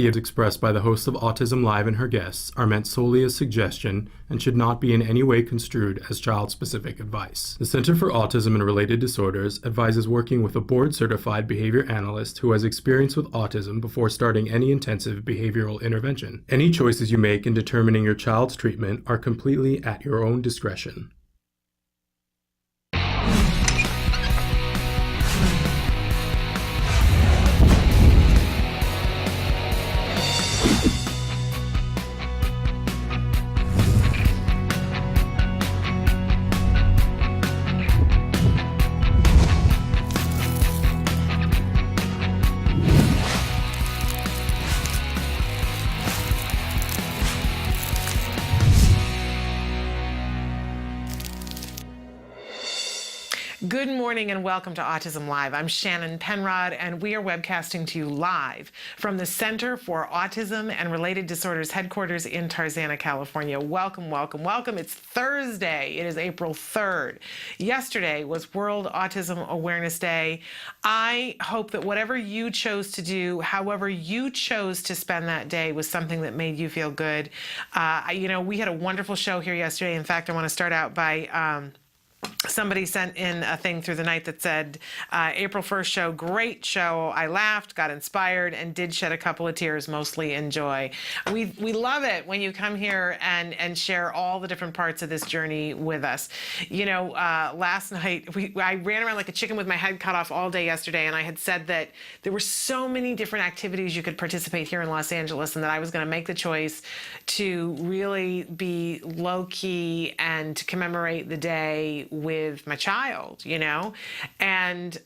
The views expressed by the host of Autism Live and her guests are meant solely as suggestion and should not be in any way construed as child-specific advice. The Center for Autism and Related Disorders advises working with a board-certified behavior analyst who has experience with autism before starting any intensive behavioral intervention. Any choices you make in determining your child's treatment are completely at your own discretion. Good morning and welcome to Autism Live. I'm Shannon Penrod and we are webcasting to you live from the Center for Autism and Related Disorders headquarters in Tarzana, California. Welcome, welcome, welcome. It's Thursday. It is April 3rd. Yesterday was World Autism Awareness Day. I hope that whatever you chose to do, however you chose to spend that day, was something that made you feel good. We had a wonderful show here yesterday. In fact, I want to start out by somebody sent in a thing through the night that said, April 1st show, great show. I laughed, got inspired, and did shed a couple of tears, mostly in joy. We love it when you come here and share all the different parts of this journey with us. You know, last night, I ran around like a chicken with my head cut off all day yesterday, and I had said that there were so many different activities you could participate here in Los Angeles, and that I was going to make the choice to really be low-key and to commemorate the day with my child, you know, and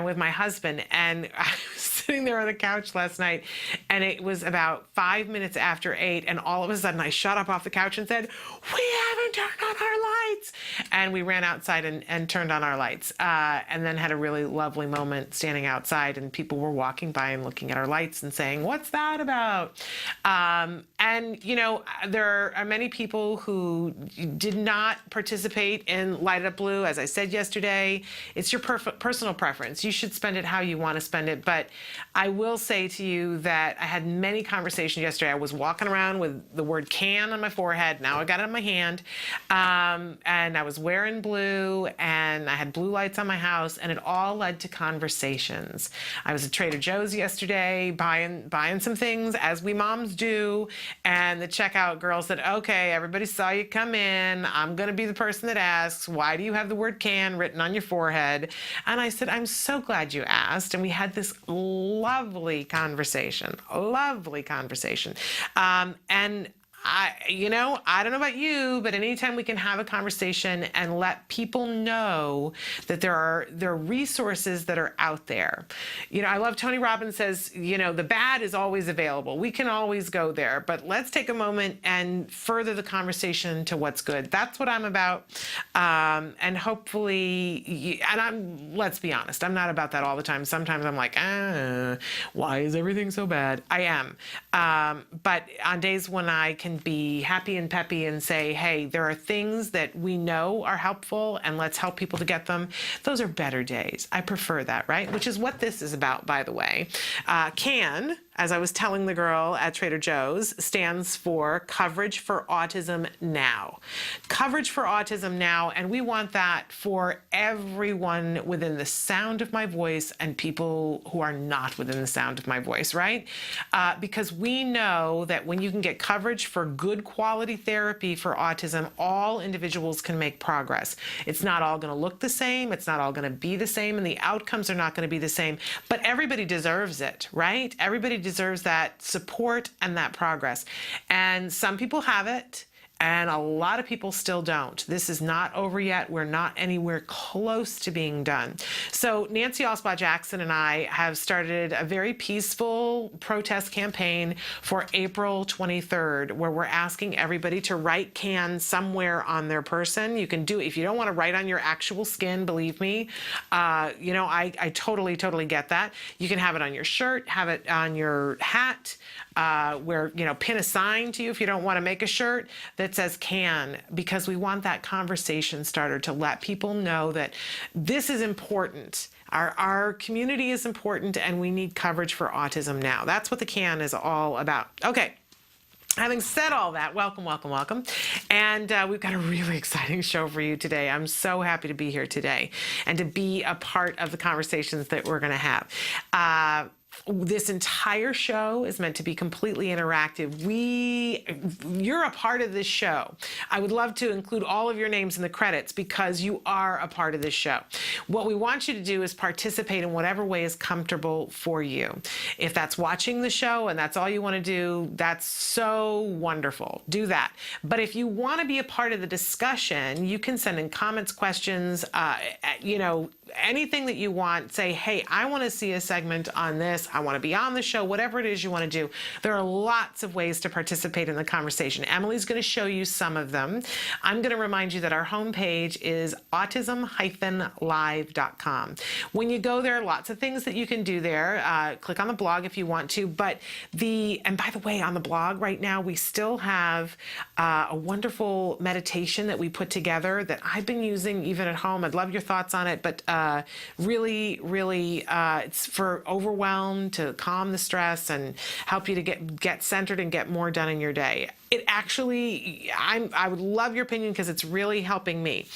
with my husband. And I was sitting there on the couch last night, and it was about 5 minutes after 8, and all of a sudden I shot up off the couch and said, "We haven't turned on our lights!" And we ran outside and turned on our lights, and then had a really lovely moment standing outside, and people were walking by and looking at our lights and saying, "What's that about?" And, you know, there are many people who did not participate in Light It Up Blue. As I said yesterday, it's your personal preference. You should spend it how you want to spend it. But I will say to you that I had many conversations yesterday. I was walking around with the word "can" on my forehead. Now I got it in my hand. And I was wearing blue, and I had blue lights on my house, and it all led to conversations. I was at Trader Joe's yesterday buying some things, as we moms do, and the checkout girl said, "Okay, everybody saw you come in. I'm going to be the person that asks, why do you have the word 'can' written on your forehead?" And I said, "I'm so glad you asked." And we had this lovely conversation. And I don't know about you, but anytime we can have a conversation and let people know that there are resources that are out there. You know, I love Tony Robbins says, you know, the bad is always available. We can always go there, but let's take a moment and further the conversation to what's good. That's what I'm about. And hopefully, let's be honest, I'm not about that all the time. Sometimes I'm like, why is everything so bad? I am. But on days when I can be happy and peppy and say, hey, there are things that we know are helpful and let's help people to get them, those are better days. I prefer that, right? Which is what this is about, by the way. CAN, as I was telling the girl at Trader Joe's, stands for Coverage for Autism Now. Coverage for Autism Now, and we want that for everyone within the sound of my voice and people who are not within the sound of my voice, right? Because we know that when you can get coverage for good quality therapy for autism, all individuals can make progress. It's not all going to look the same, it's not all going to be the same, and the outcomes are not going to be the same, but everybody deserves it, right? Everybody deserves that support and that progress. And some people have it, and a lot of people still don't. This is not over yet. We're not anywhere close to being done. So Nancy Alspaugh-Jackson and I have started a very peaceful protest campaign for April 23rd, where we're asking everybody to write CAN somewhere on their person. You can do it. If you don't want to write on your actual skin, believe me, I totally get that. You can have it on your shirt, have it on your hat, pin a sign to you if you don't want to make a shirt that says CAN, because we want that conversation starter to let people know that this is important. Our community is important, and we need coverage for autism now. That's what the CAN is all about. Okay. Having said all that, welcome, welcome, welcome. And we've got a really exciting show for you today. I'm so happy to be here today and to be a part of the conversations that we're going to have. This entire show is meant to be completely interactive. You're a part of this show. I would love to include all of your names in the credits because you are a part of this show. What we want you to do is participate in whatever way is comfortable for you. If that's watching the show and that's all you want to do, that's so wonderful. Do that. But if you want to be a part of the discussion, you can send in comments, questions, anything that you want. Say, hey, I want to see a segment on this. I want to be on the show, whatever it is you want to do. There are lots of ways to participate in the conversation. Emily's going to show you some of them. I'm going to remind you that our homepage is autism-live.com. When you go there, lots of things that you can do there. Click on the blog if you want to. And by the way, on the blog right now, we still have a wonderful meditation that we put together that I've been using even at home. I'd love your thoughts on it, but really, it's for overwhelm, to calm the stress and help you to get centered and get more done in your day. It actually, I would love your opinion because it's really helping me.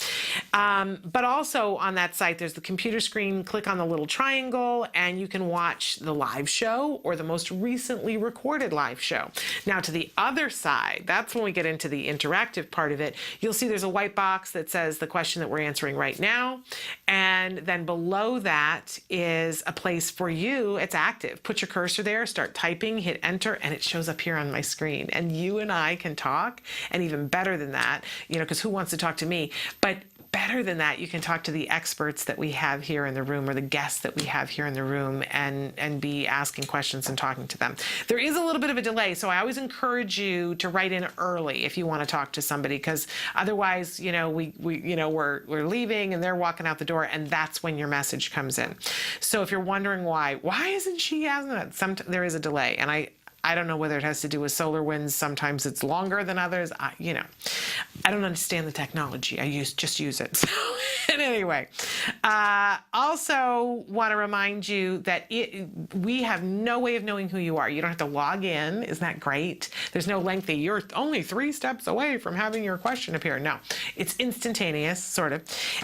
But also on that site, there's the computer screen. Click on the little triangle and you can watch the live show or the most recently recorded live show. Now to the other side, that's when we get into the interactive part of it. You'll see there's a white box that says the question that we're answering right now. And then below that is a place for you. It's active. Put your cursor there, start typing, hit enter, and it shows up here on my screen. And you and I can talk, and even better than that, because who wants to talk to me? But better than that, you can talk to the experts that we have here in the room or the guests that we have here in the room and be asking questions and talking to them. There is a little bit of a delay, so I always encourage you to write in early if you want to talk to somebody, because otherwise, we're leaving and they're walking out the door, and that's when your message comes in. So if you're wondering why isn't she asking that? There is a delay, and I don't know whether it has to do with solar winds. Sometimes it's longer than others. I don't understand the technology. Just use it. So, and anyway, also want to remind you that we have no way of knowing who you are. You don't have to log in. Isn't that great? There's no lengthy, you're only 3 steps away from having your question appear. No, it's instantaneous, sort of.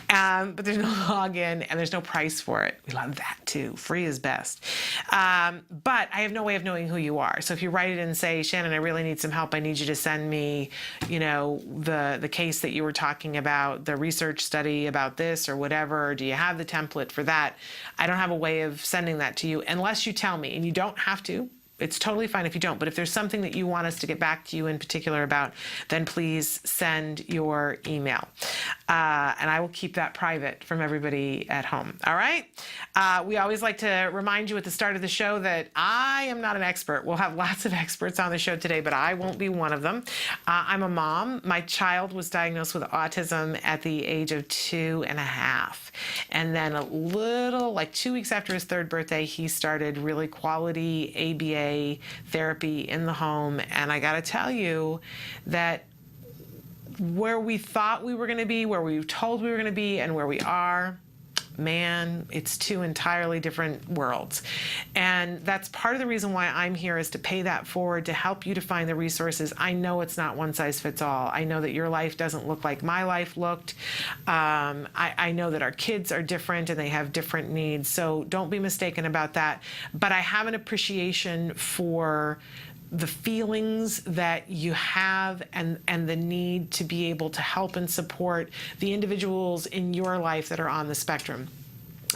But there's no login and there's no price for it. We love that too. Free is best. But I have no way of knowing who you are. So if you write it and say, Shannon, I really need some help. I need you to send me, the case that you were talking about, the research study about this or whatever. Do you have the template for that? I don't have a way of sending that to you unless you tell me, and you don't have to. It's totally fine if you don't, but if there's something that you want us to get back to you in particular about, then please send your email. And I will keep that private from everybody at home. All right? We always like to remind you at the start of the show that I am not an expert. We'll have lots of experts on the show today, but I won't be one of them. I'm a mom. My child was diagnosed with autism at the age of 2.5. And then a little, like 2 weeks after his 3rd birthday, he started really quality ABA therapy in the home. And I got to tell you that where we thought we were going to be, where we were told we were going to be, and where we are, man, it's 2 entirely different worlds. And that's part of the reason why I'm here, is to pay that forward, to help you to find the resources. I know it's not one size fits all. I know that your life doesn't look like my life looked. I know that our kids are different and they have different needs. So don't be mistaken about that. But I have an appreciation for the feelings that you have and the need to be able to help and support the individuals in your life that are on the spectrum.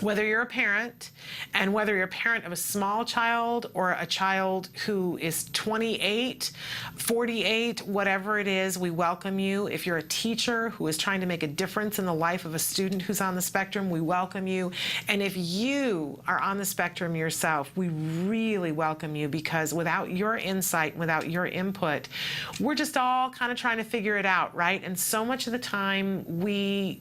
Whether you're a parent, and whether you're a parent of a small child or a child who is 28, 48, whatever it is, we welcome you. If you're a teacher who is trying to make a difference in the life of a student who's on the spectrum, we welcome you. And if you are on the spectrum yourself, we really welcome you, because without your insight, without your input, we're just all kind of trying to figure it out, right? And so much of the time we're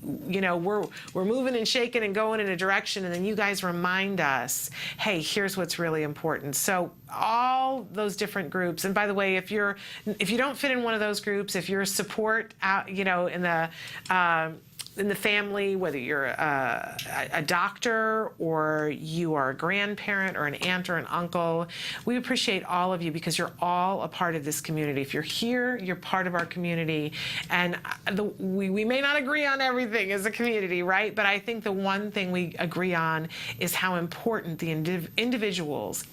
moving and shaking and going in a direction, and then you guys remind us, hey, here's what's really important. So all those different groups, and by the way, if you don't fit in one of those groups, if you're support out, in the in the family, whether you're a doctor or you are a grandparent or an aunt or an uncle, we appreciate all of you because you're all a part of this community. If you're here, you're part of our community. And we may not agree on everything as a community, right? But I think the one thing we agree on is how important the individuals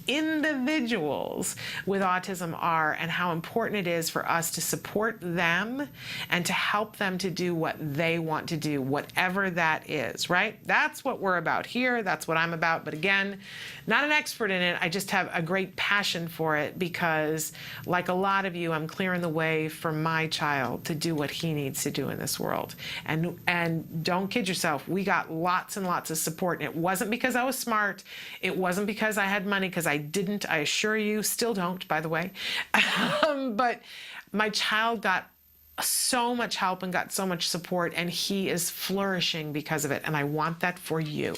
with autism are, and how important it is for us to support them and to help them to do what they want to do, whatever that is, right? That's what we're about here. That's what I'm about. But again, not an expert in it. I just have a great passion for it because, like a lot of you, I'm clearing the way for my child to do what he needs to do in this world. And don't kid yourself, we got lots and lots of support. And it wasn't because I was smart. It wasn't because I had money, because I didn't, I assure you, still don't, by the way. But my child got so much help and got so much support, and he is flourishing because of it. And I want that for you.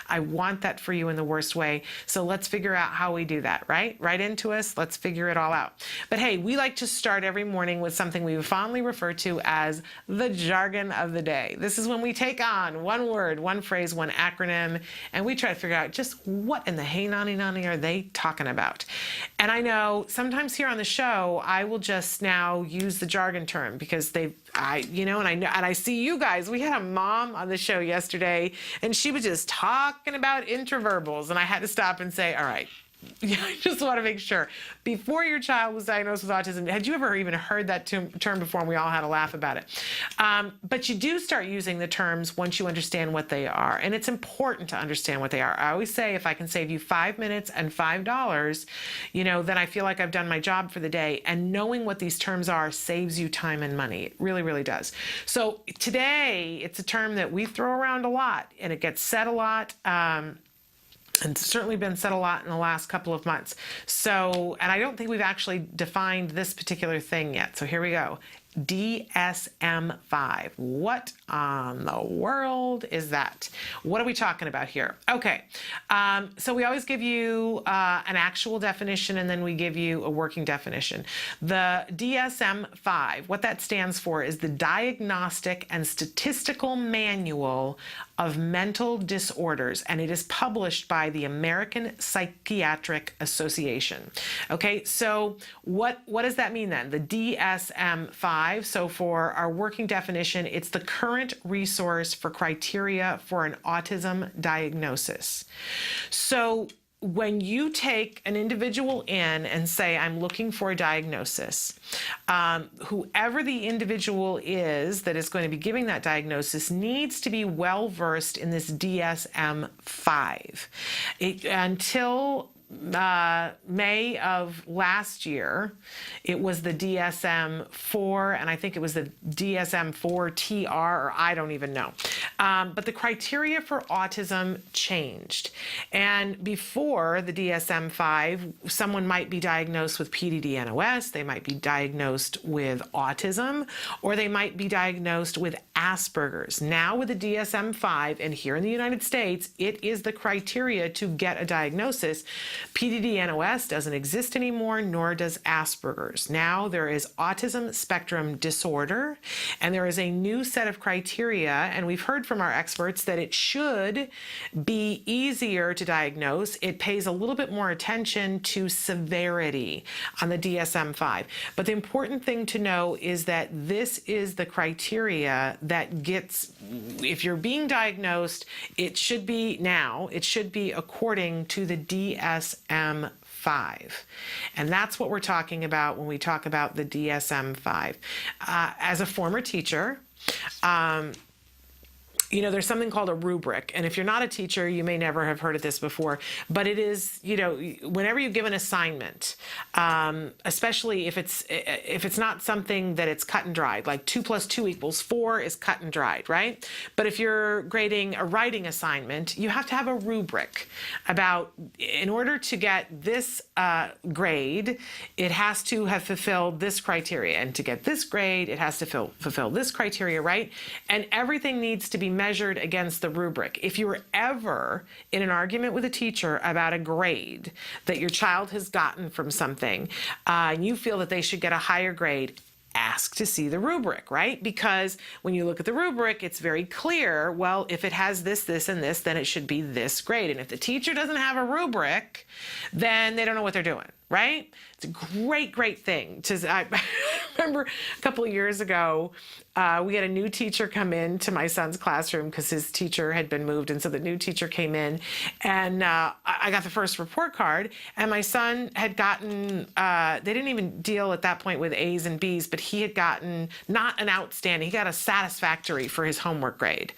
I want that for you in the worst way. So let's figure out how we do that, right? Right into us. Let's figure it all out. But hey, we like to start every morning with something we fondly refer to as the jargon of the day. This is when we take on one word, one phrase, one acronym, and we try to figure out just what in the hey nani nani are they talking about. And I know sometimes here on the show, I will just now use the jargon term because I see you guys. We had a mom on the show yesterday, and she was just talking about interverbals, and I had to stop and say, all right, I just want to make sure. Before your child was diagnosed with autism, had you ever even heard that term before? And we all had a laugh about it. But you do start using the terms once you understand what they are. And it's important to understand what they are. I always say, if I can save you 5 minutes and $5, then I feel like I've done my job for the day. And knowing what these terms are saves you time and money. It really, really does. So today, it's a term that we throw around a lot, and it gets said a lot. And it's certainly been said a lot in the last couple of months. So, and I don't think we've actually defined this particular thing yet. So here we go. DSM-5. What on the world is that? What are we talking about here? Okay, so we always give you an actual definition, and then we give you a working definition. The DSM-5, what that stands for is the Diagnostic and Statistical Manual of Mental Disorders, and it is published by the American Psychiatric Association. Okay, so what does that mean then? The DSM-5. So for our working definition, it's the current resource for criteria for an autism diagnosis. So when you take an individual in and say, I'm looking for a diagnosis, whoever the individual is that is going to be giving that diagnosis needs to be well versed in this DSM-5. Until May of last year, it was the DSM-4, and I think it was the DSM-4-TR, or I don't even know. But the criteria for autism changed. And before the DSM-5, someone might be diagnosed with PDD-NOS, they might be diagnosed with autism, or they might be diagnosed with Asperger's. Now with the DSM-5, and here in the United States, it is the criteria to get a diagnosis. PDD-NOS doesn't exist anymore, nor does Asperger's. Now there is autism spectrum disorder, and there is a new set of criteria, and we've heard from our experts that it should be easier to diagnose. It pays a little bit more attention to severity on the DSM-5. But the important thing to know is that this is the criteria that gets, if you're being diagnosed, it should be according to the DSM-5. And that's what we're talking about when we talk about the DSM-5. As a former teacher, there's something called a rubric. And if you're not a teacher, you may never have heard of this before. But it is, whenever you give an assignment, especially if it's not something that it's cut and dried, like 2 + 2 = 4 is cut and dried, right? But if you're grading a writing assignment, you have to have a rubric about, in order to get this grade, it has to have fulfilled this criteria. And to get this grade, it has to fulfill this criteria, right? And everything needs to be measured against the rubric. If you were ever in an argument with a teacher about a grade that your child has gotten from something, and you feel that they should get a higher grade, ask to see the rubric, right? Because when you look at the rubric, it's very clear, well, if it has this, this, and this, then it should be this grade. And if the teacher doesn't have a rubric, then they don't know what they're doing, right? It's a great, great thing. I remember a couple of years ago, we had a new teacher come into my son's classroom because his teacher had been moved. And so the new teacher came in, and I got the first report card, and my son had gotten, they didn't even deal at that point with A's and B's, but he had gotten not an outstanding, he got a satisfactory for his homework grade.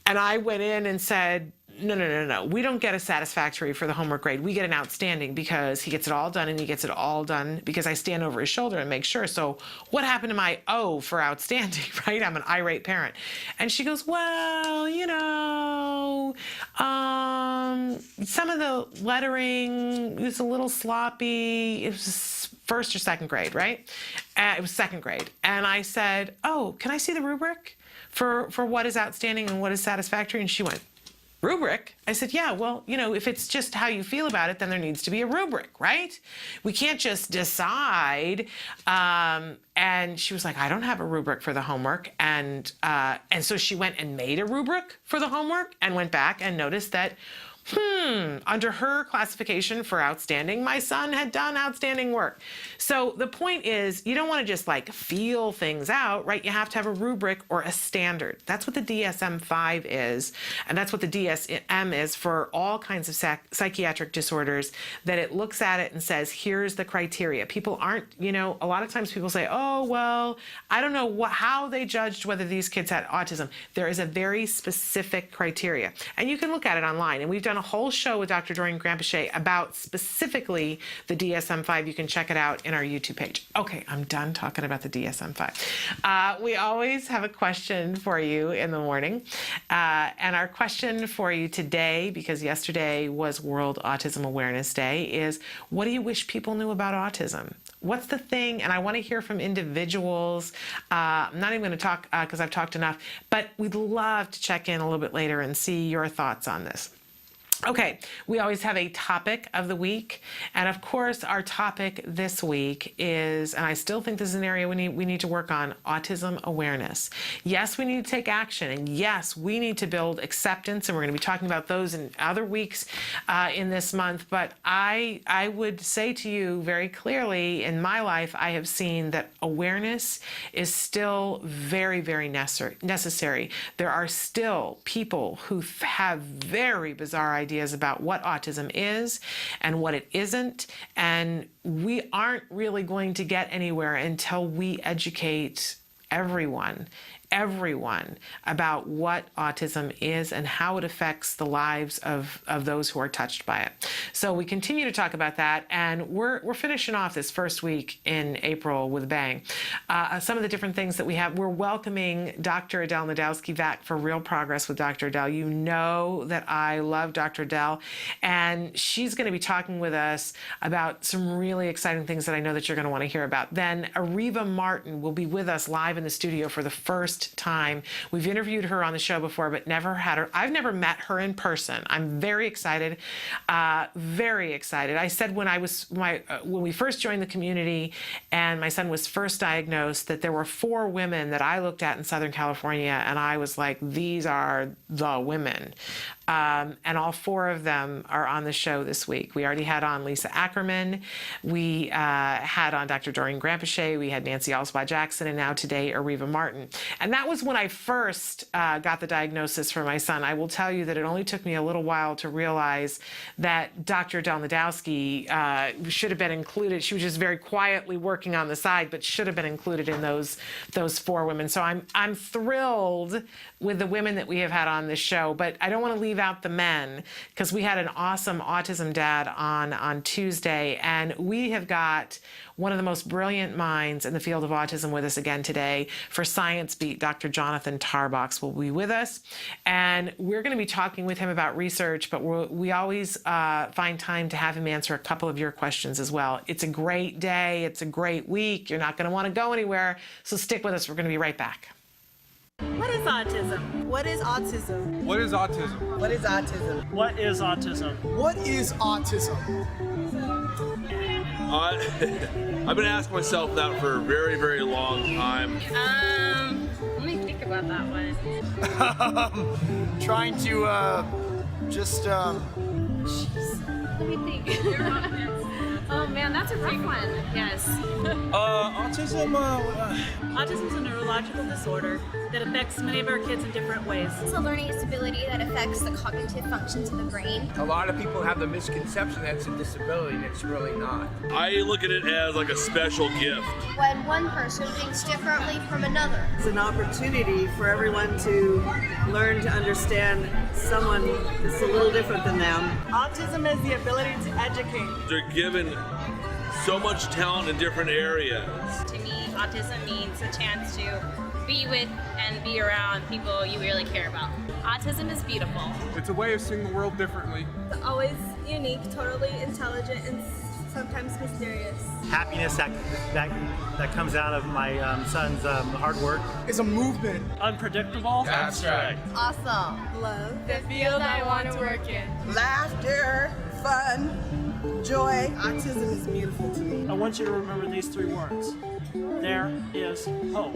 And I went in and said, no. We don't get a satisfactory for the homework grade. We get an outstanding because he gets it all done, and he gets it all done because I stand over his shoulder and make sure. So what happened to my O for outstanding, right? I'm an irate parent. And she goes, well, some of the lettering was a little sloppy. It was first or second grade, right? It was second grade. And I said, oh, can I see the rubric for what is outstanding and what is satisfactory? And she went, rubric? I said, yeah, well, if it's just how you feel about it, then there needs to be a rubric, right? We can't just decide. And she was like, I don't have a rubric for the homework. And so she went and made a rubric for the homework and went back and noticed that, under her classification for outstanding, my son had done outstanding work. So the point is, you don't want to just feel things out, right? You have to have a rubric or a standard. That's what the DSM-5 is. And that's what the DSM is for all kinds of psychiatric disorders, that it looks at it and says, here's the criteria. People aren't, a lot of times people say, oh, well, I don't know how they judged whether these kids had autism. There is a very specific criteria. And you can look at it online. And we've done a whole show with Dr. Doreen Grampiche about specifically the DSM-5. You can check it out in our YouTube page. Okay, I'm done talking about the DSM-5. We always have a question for you in the morning. And our question for you today, because yesterday was World Autism Awareness Day, is what do you wish people knew about autism? What's the thing? And I want to hear from individuals. I'm not even going to talk because I've talked enough, but we'd love to check in a little bit later and see your thoughts on this. Okay, we always have a topic of the week, and of course our topic this week is, and I still think this is an area we need to work on, autism awareness. Yes, we need to take action, and yes, we need to build acceptance, and we're going to be talking about those in other weeks in this month, but I would say to you very clearly, in my life, I have seen that awareness is still very, very necessary. There are still people who have very bizarre ideas about what autism is and what it isn't, and we aren't really going to get anywhere until we educate everyone about what autism is and how it affects the lives of those who are touched by it. So we continue to talk about that, and we're finishing off this first week in April with a bang. Some of the different things that we have, we're welcoming Dr. Adele Nadowski back for Real Progress with Dr. Adele. You know that I love Dr. Adele, and she's going to be talking with us about some really exciting things that I know that you're going to want to hear about. Then Ariva Martin will be with us live in the studio for the first time. We've interviewed her on the show before, but never had her. I've never met her in person. I'm very excited. Very excited. I said when we first joined the community and my son was first diagnosed, that there were 4 women that I looked at in Southern California, and I was like, these are the women. And all 4 of them are on the show this week. We already had on Lisa Ackerman. We had on Dr. Doreen Grampiche. We had Nancy Alspaugh-Jackson, and now today, Ariva Martin. And that was when I first got the diagnosis for my son. I will tell you that it only took me a little while to realize that Dr. Adele Nadowski should have been included. She was just very quietly working on the side, but should have been included in those 4 women. So I'm thrilled with the women that we have had on this show, but I don't want to leave out the men, because we had an awesome autism dad on Tuesday, and we have got one of the most brilliant minds in the field of autism with us again today. For Science Beat, Dr. Jonathan Tarbox will be with us, and we're going to be talking with him about research, but we always find time to have him answer a couple of your questions as well. It's a great day. It's a great week. You're not going to want to go anywhere, so stick with us. We're going to be right back. What is autism? What is autism? What is autism? What is autism? What is autism? What is autism? I've been asking myself that for a very, very long time. Let me think about that one. Trying to just Let me think. Oh man, that's a rough one. Yes. Autism, Autism is a neurological disorder that affects many of our kids in different ways. It's a learning disability that affects the cognitive functions of the brain. A lot of people have the misconception that it's a disability, and it's really not. I look at it as like a special gift. When one person thinks differently from another. It's an opportunity for everyone to learn to understand someone that's a little different than them. Autism is the ability to educate. They're given so much talent in different areas. To me, autism means a chance to be with and be around people you really care about. Autism is beautiful. it's a way of seeing the world differently. It's always unique, totally intelligent, and sometimes mysterious. Happiness that comes out of my son's hard work. It's a movement. Unpredictable. Abstract. Awesome. Love. The field I want to work in. Laughter. Fun. Joy. Autism is beautiful to me. I want you to remember these three words. There is hope.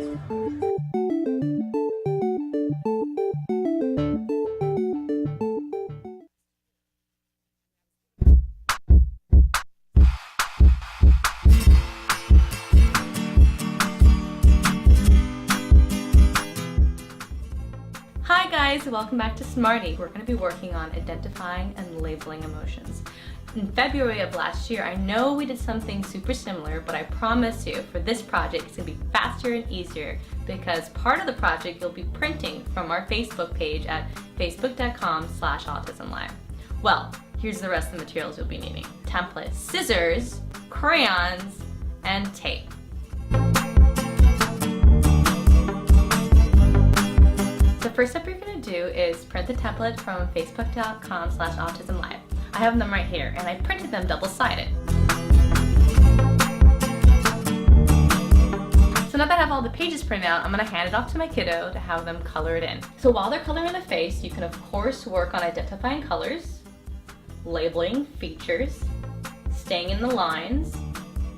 Hi guys, welcome back to Smarty. We're going to be working on identifying and labeling emotions. In February of last year, I know we did something super similar, but I promise you for this project it's going to be faster and easier because part of the project you'll be printing from our Facebook page at facebook.com/autism-live. Well, here's the rest of the materials you'll be needing. Templates, scissors, crayons, and tape. The first step you're going to do is print the template from facebook.com/autism-live. I have them right here, and I printed them double-sided. So now that I have all the pages printed out, I'm going to hand it off to my kiddo to have them color it in. So while they're coloring the face, you can of course work on identifying colors, labeling features, staying in the lines,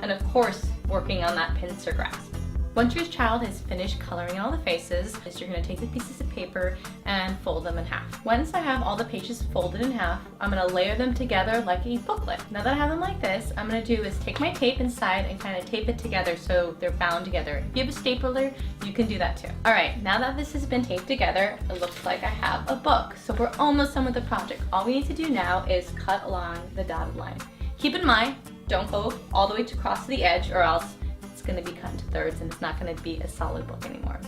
and of course working on that pincer grasp. Once your child has finished coloring all the faces, you're going to take the pieces of paper and fold them in half. Once I have all the pages folded in half, I'm going to layer them together like a booklet. Now that I have them like this, I'm going to do is take my tape inside and kind of tape it together so they're bound together. If you have a stapler, you can do that too. Alright, now that this has been taped together, it looks like I have a book. So we're almost done with the project. All we need to do now is cut along the dotted line. Keep in mind, don't go all the way across the edge or else it's going to be cut into thirds and it's not going to be a solid book anymore.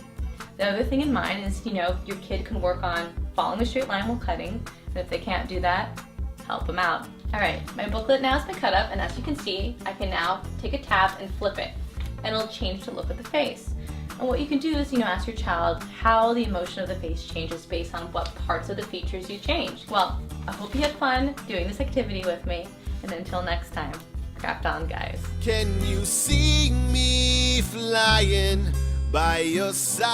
The other thing in mind is, your kid can work on following a straight line while cutting, and if they can't do that, help them out. Alright, my booklet now has been cut up, and as you can see, I can now take a tab and flip it, and it'll change the look of the face. And what you can do is, ask your child how the emotion of the face changes based on what parts of the features you change. Well, I hope you had fun doing this activity with me, and until next time, craft on, guys. Can you see me flying by your side?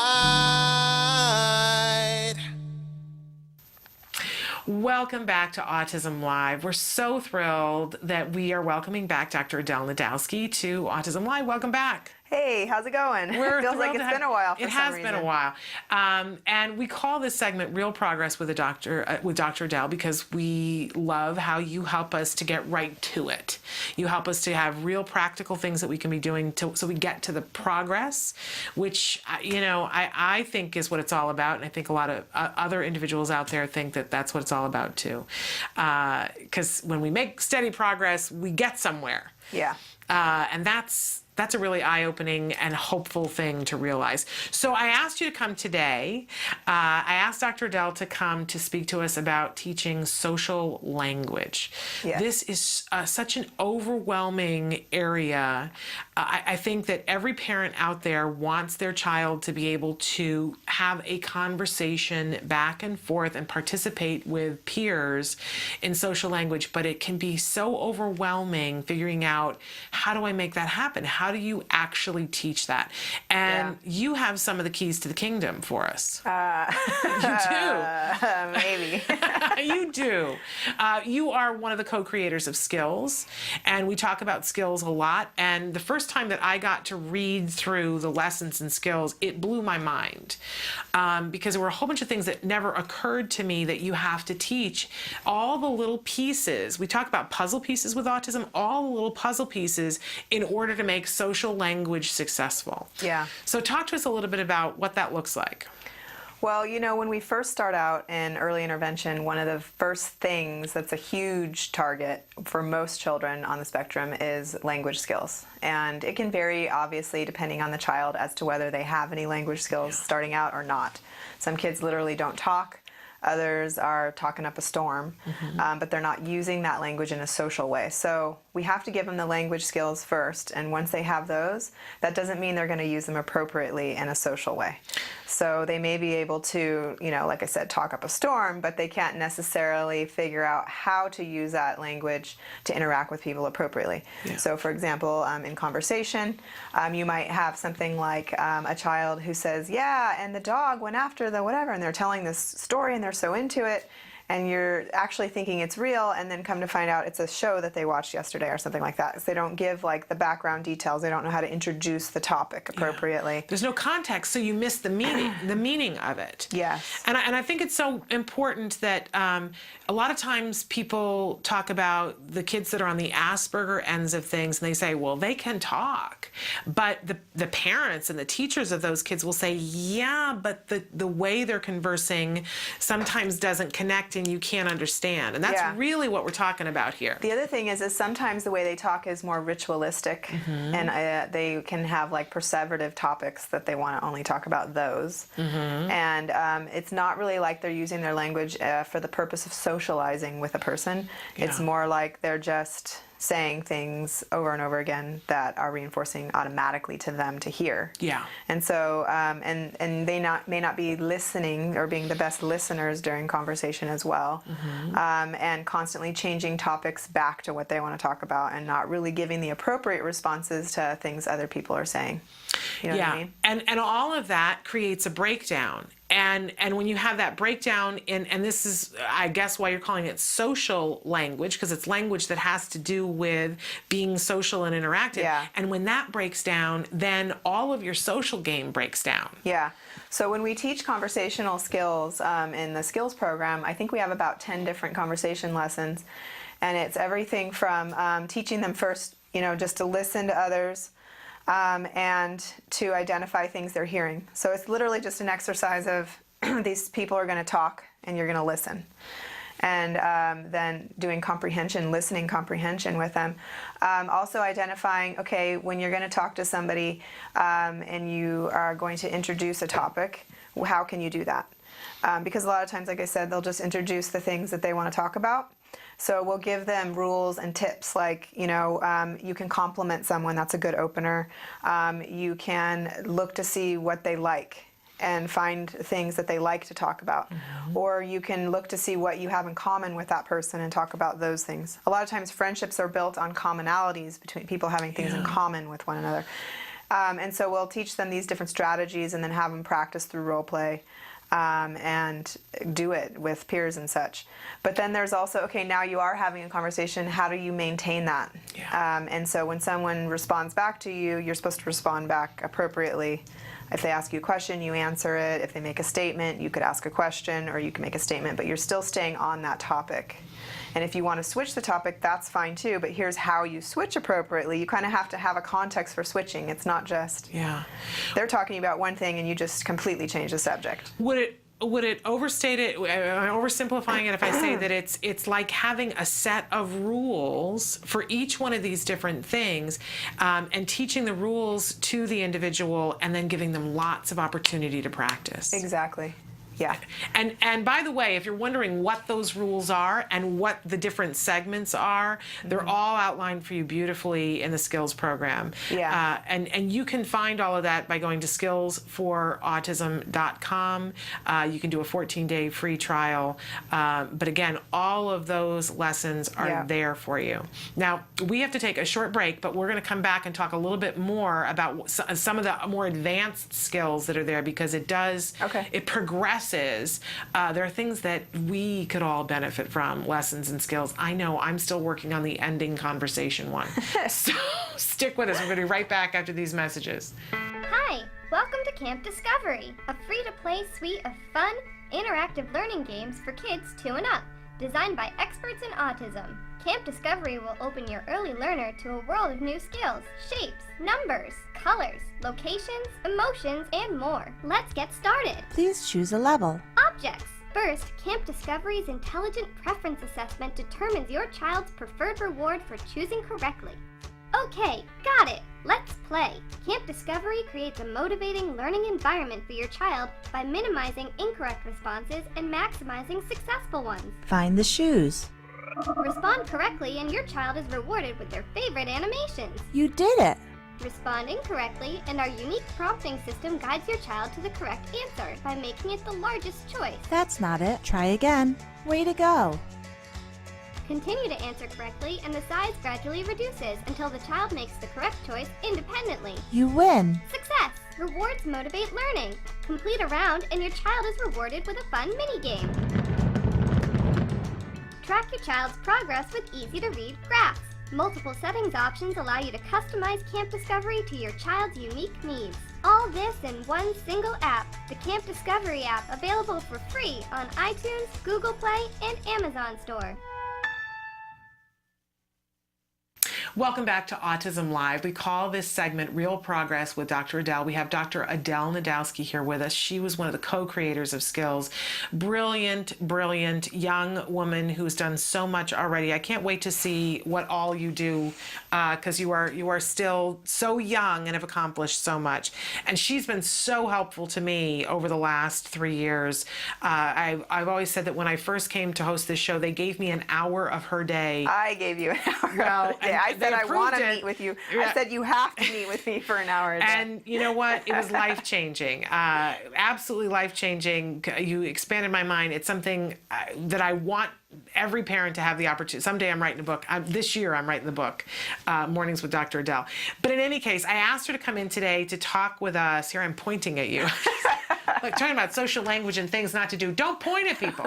Welcome back to Autism Live. We're so thrilled that we are welcoming back Dr. Adele Nadowski to Autism Live. Welcome back. Hey, how's it going? Feels like it's been a while for It has been a while. And we call this segment Real Progress with Dr. Adele because we love how you help us to get right to it. You help us to have real practical things that we can be doing so we get to the progress, which, I think is what it's all about. And I think a lot of other individuals out there think that that's what it's all about too. Because when we make steady progress, we get somewhere. Yeah. And that's a really eye-opening and hopeful thing to realize. So I asked you to come today. I asked Dr. Adele to come to speak to us about teaching social language. Yeah. This is such an overwhelming area. I think that every parent out there wants their child to be able to have a conversation back and forth and participate with peers in social language, but it can be so overwhelming figuring out how do I make that happen? how do you actually teach that? And you have some of the keys to the kingdom for us. You do. Maybe. You do. You are one of the co-creators of Skills, and we talk about skills a lot. And the first time that I got to read through the lessons in Skills, it blew my mind, because there were a whole bunch of things that never occurred to me that you have to teach. All the little pieces. We talk about puzzle pieces with autism, all the little puzzle pieces in order to make social language successful. Yeah. So talk to us a little bit about what that looks like. Well, you know, when we first start out in early intervention, one of the first things that's a huge target for most children on the spectrum is language skills. And it can vary, obviously, depending on the child as to whether they have any language skills starting out or not. Some kids literally don't talk. Others are talking up a storm, but they're not using that language in a social way. So we have to give them the language skills first, and once they have those, that doesn't mean they're going to use them appropriately in a social way. So they may be able to, you know, like I said, talk up a storm, but they can't necessarily figure out how to use that language to interact with people appropriately. Yeah. So for example, in conversation, you might have something like a child who says, yeah, and the dog went after the whatever, and they're telling this story and they're so into it, and you're actually thinking it's real, and then come to find out it's a show that they watched yesterday or something like that. So they don't give like the background details. They don't know how to introduce the topic appropriately. Yeah. There's no context, so you miss the meaning of it. Yes. And I think it's so important that a lot of times people talk about the kids that are on the Asperger ends of things, and they say, well, they can talk. But the parents and the teachers of those kids will say, yeah, but the way they're conversing sometimes doesn't connect, and you can't understand. And that's really what we're talking about here. The other thing is sometimes the way they talk is more ritualistic, and they can have like perseverative topics that they want to only talk about those. And it's not really like they're using their language for the purpose of socializing with a person. It's more like they're just saying things over and over again that are reinforcing automatically to them to hear. Yeah. And so, and they may not be listening or being the best listeners during conversation as well, and constantly changing topics back to what they want to talk about and not really giving the appropriate responses to things other people are saying. You know what I mean? And all of that creates a breakdown. And when you have that breakdown and this is, I guess, why you're calling it social language, because it's language that has to do with being social and interactive. Yeah. And when that breaks down, then all of your social game breaks down. Yeah. So when we teach conversational skills in the skills program, I think we have about 10 different conversation lessons. And it's everything from teaching them first, you know, just to listen to others, and to identify things they're hearing. So it's literally just an exercise of these people are going to talk and you're going to listen. And then doing comprehension, listening comprehension with them. Also identifying, okay, when you're going to talk to somebody and you are going to introduce a topic, how can you do that? Because a lot of times, like I said, they'll just introduce the things that they want to talk about. So we'll give them rules and tips like, you know, you can compliment someone, that's a good opener. You can look to see what they like and find things that they like to talk about. Or you can look to see what you have in common with that person and talk about those things. A lot of times friendships are built on commonalities between people having things in common with one another. And so we'll teach them these different strategies and then have them practice through role play. And do it with peers and such. But then there's also, okay, now you are having a conversation, how do you maintain that? And so when someone responds back to you, you're supposed to respond back appropriately. If they ask you a question, you answer it. If they make a statement, you could ask a question or you can make a statement, but you're still staying on that topic. And if you want to switch the topic, that's fine too, but here's how you switch appropriately. You kind of have to have a context for switching. It's not just, they're talking about one thing and you just completely change the subject. Would it overstate it, oversimplifying it if I say that it's like having a set of rules for each one of these different things, and teaching the rules to the individual and then giving them lots of opportunity to practice? Exactly. Yeah. And by the way, if you're wondering what those rules are and what the different segments are, they're all outlined for you beautifully in the skills program. Yeah. And you can find all of that by going to skillsforautism.com. You can do a 14-day free trial. But again, all of those lessons are there for you. Now, we have to take a short break, but we're going to come back and talk a little bit more about some of the more advanced skills that are there, because it does, it progresses. There are things that we could all benefit from, lessons and skills. I know I'm still working on the ending conversation one. So stick with us. We're going to be right back after these messages. Hi, welcome to Camp Discovery, a free-to-play suite of fun, interactive learning games for kids 2 and up, designed by experts in autism. Camp Discovery will open your early learner to a world of new skills, shapes, numbers, colors, locations, emotions, and more. Let's get started. Please choose a level. Objects. First, Camp Discovery's Intelligent Preference Assessment determines your child's preferred reward for choosing correctly. Okay, got it. Let's play. Camp Discovery creates a motivating learning environment for your child by minimizing incorrect responses and maximizing successful ones. Find the shoes. Respond correctly and your child is rewarded with their favorite animations. You did it. Respond incorrectly and our unique prompting system guides your child to the correct answer by making it the largest choice. That's not it. Try again. Way to go. Continue to answer correctly and the size gradually reduces until the child makes the correct choice independently. You win. Success! Rewards motivate learning. Complete a round and your child is rewarded with a fun mini-game. Track your child's progress with easy-to-read graphs. Multiple settings options allow you to customize Camp Discovery to your child's unique needs. All this in one single app, the Camp Discovery app, available for free on iTunes, Google Play, and Amazon Store. Welcome back to Autism Live. We call this segment Real Progress with Dr. Adele. We have Dr. Adele Nadowski here with us. She was one of the co-creators of Skills. Brilliant, brilliant young woman who's done so much already. I can't wait to see what all you do, because you are still so young and have accomplished so much. And she's been so helpful to me over the last 3 years. I've always said that when I first came to host this show, they gave me an hour of her day. I gave you an hour. Well, I said I want to meet with you. Yeah. I said you have to meet with me for an hour a day. And you know what? It was life-changing. Absolutely life-changing. You expanded my mind. It's something that I want every parent to have the opportunity. Someday I'm writing a book. This year I'm writing the book, Mornings with Dr. Adele. But in any case, I asked her to come in today to talk with us. Here I'm pointing at you. Like talking about social language and things not to do. Don't point at people.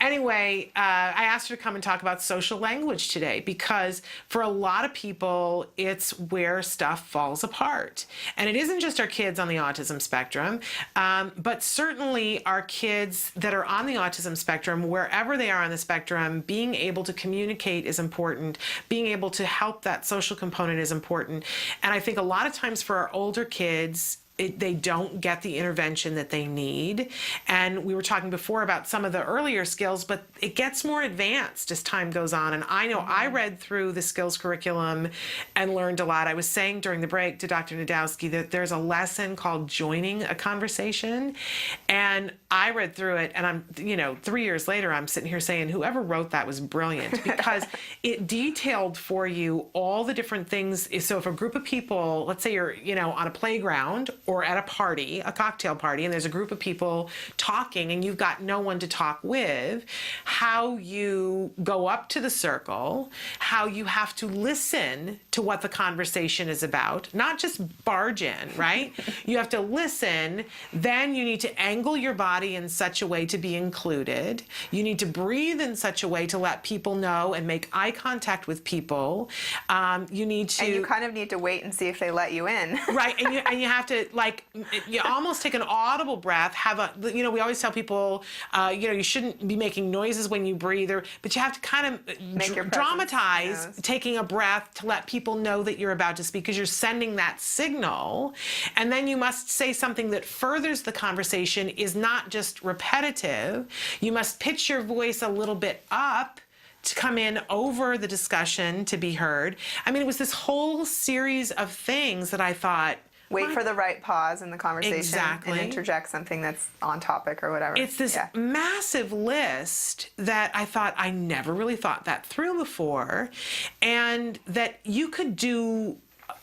Anyway, I asked her to come and talk about social language today, because for a lot of people, it's where stuff falls apart. And it isn't just our kids on the autism spectrum, but certainly our kids that are on the autism spectrum, wherever they are on the spectrum, being able to communicate is important. Being able to help that social component is important. And I think a lot of times for our older kids, they don't get the intervention that they need. And we were talking before about some of the earlier skills, but it gets more advanced as time goes on. And I know I read through the skills curriculum and learned a lot. I was saying during the break to Dr. Nadowski that there's a lesson called joining a conversation. And I read through it, and I'm, 3 years later, I'm sitting here saying, whoever wrote that was brilliant, because it detailed for you all the different things. So if a group of people, let's say you're, on a playground or at a party, a cocktail party, and there's a group of people talking and you've got no one to talk with, how you go up to the circle, how you have to listen to what the conversation is about, not just barge in, right? You have to listen, then you need to angle your body in such a way to be included. You need to breathe in such a way to let people know and make eye contact with people. You need to... And you kind of need to wait and see if they let you in. Right, and you have to, you almost take an audible breath, we always tell people, you shouldn't be making noises when you breathe, but you have to kind of dramatize taking a breath to let people know that you're about to speak, because you're sending that signal. And then you must say something that furthers the conversation, is not just repetitive. You must pitch your voice a little bit up to come in over the discussion to be heard. I mean, it was this whole series of things that I thought, Wait for the right pause in the conversation Exactly. and interject something that's on topic or whatever. It's this massive list that I thought I never really thought that through before, and that you could do,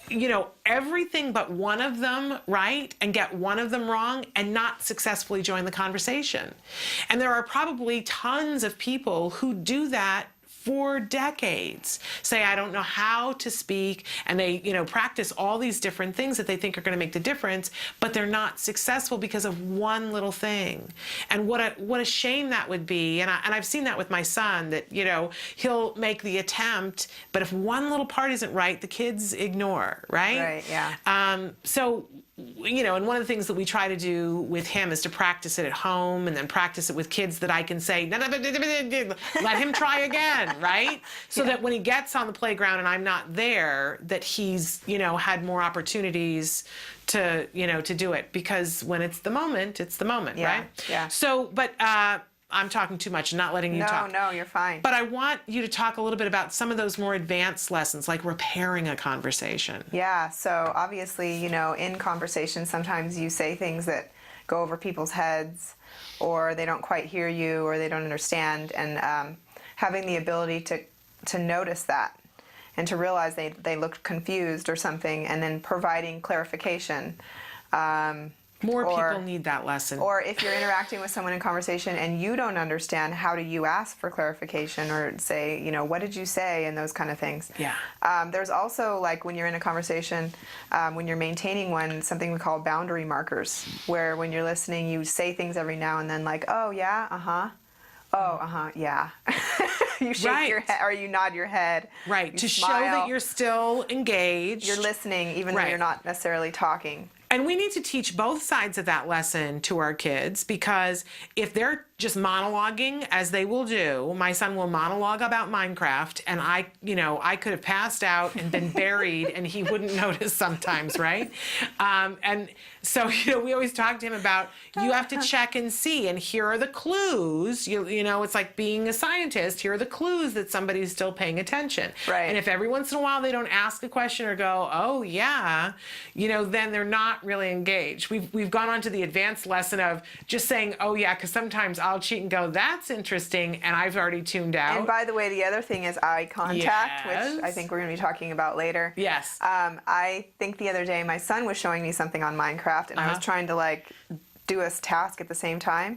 you know, everything but one of them right and get one of them wrong and not successfully join the conversation. And there are probably tons of people who do that for decades. Say, I don't know how to speak, and they, you know, practice all these different things that they think are going to make the difference, but they're not successful because of one little thing. And what a shame that would be. And I've seen that with my son, that, you know, he'll make the attempt, but if one little part isn't right, the kids ignore, right? Right, yeah. So, you know, and one of the things that we try to do with him is to practice it at home and then practice it with kids that I can say, let him try again, right? So that when he gets on the playground and I'm not there, that he's, you know, had more opportunities to, you know, to do it. Because when it's the moment, right? Yeah. So, but I'm talking too much and not letting you talk. No, you're fine. But I want you to talk a little bit about some of those more advanced lessons, like repairing a conversation. Yeah, so obviously, you know, in conversation, sometimes you say things that go over people's heads, or they don't quite hear you, or they don't understand, and having the ability to notice that and to realize they looked confused or something, and then providing clarification. More people need that lesson. Or if you're interacting with someone in conversation and you don't understand, how do you ask for clarification, or say, you know, what did you say, and those kind of things. Yeah. There's also, like, when you're in a conversation, when you're maintaining one, something we call boundary markers, where when you're listening, you say things every now and then, like, oh, yeah, uh-huh. Oh, uh-huh, yeah. You shake your head, or you nod your head. Right, you to smile. show that you're still engaged. You're listening, even though you're not necessarily talking. And we need to teach both sides of that lesson to our kids, because if they're just monologuing, as they will do, my son will monologue about Minecraft, and I could have passed out and been buried and he wouldn't notice sometimes, right? And so, you know, we always talk to him about, you have to check and see, and here are the clues. You know, it's like being a scientist. Here are the clues that somebody's still paying attention. Right. And if every once in a while they don't ask a question or go, oh yeah, you know, then they're not really engaged. We've gone on to the advanced lesson of just saying, oh yeah, because sometimes I'll cheat and go, that's interesting, and I've already tuned out. And by the way, the other thing is eye contact, which I think we're going to be talking about later. Yes. I think the other day my son was showing me something on Minecraft, and I was trying to, like, do a task at the same time.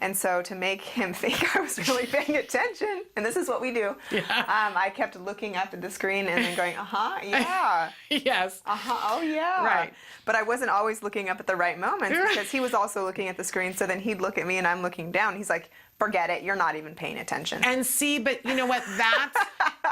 And so to make him think I was really paying attention, and this is what we do, I kept looking up at the screen and then going, yeah. Yes. Oh, yeah. Right. But I wasn't always looking up at the right moments, because he was also looking at the screen, so then he'd look at me and I'm looking down. He's like, forget it, you're not even paying attention. And see, but you know what,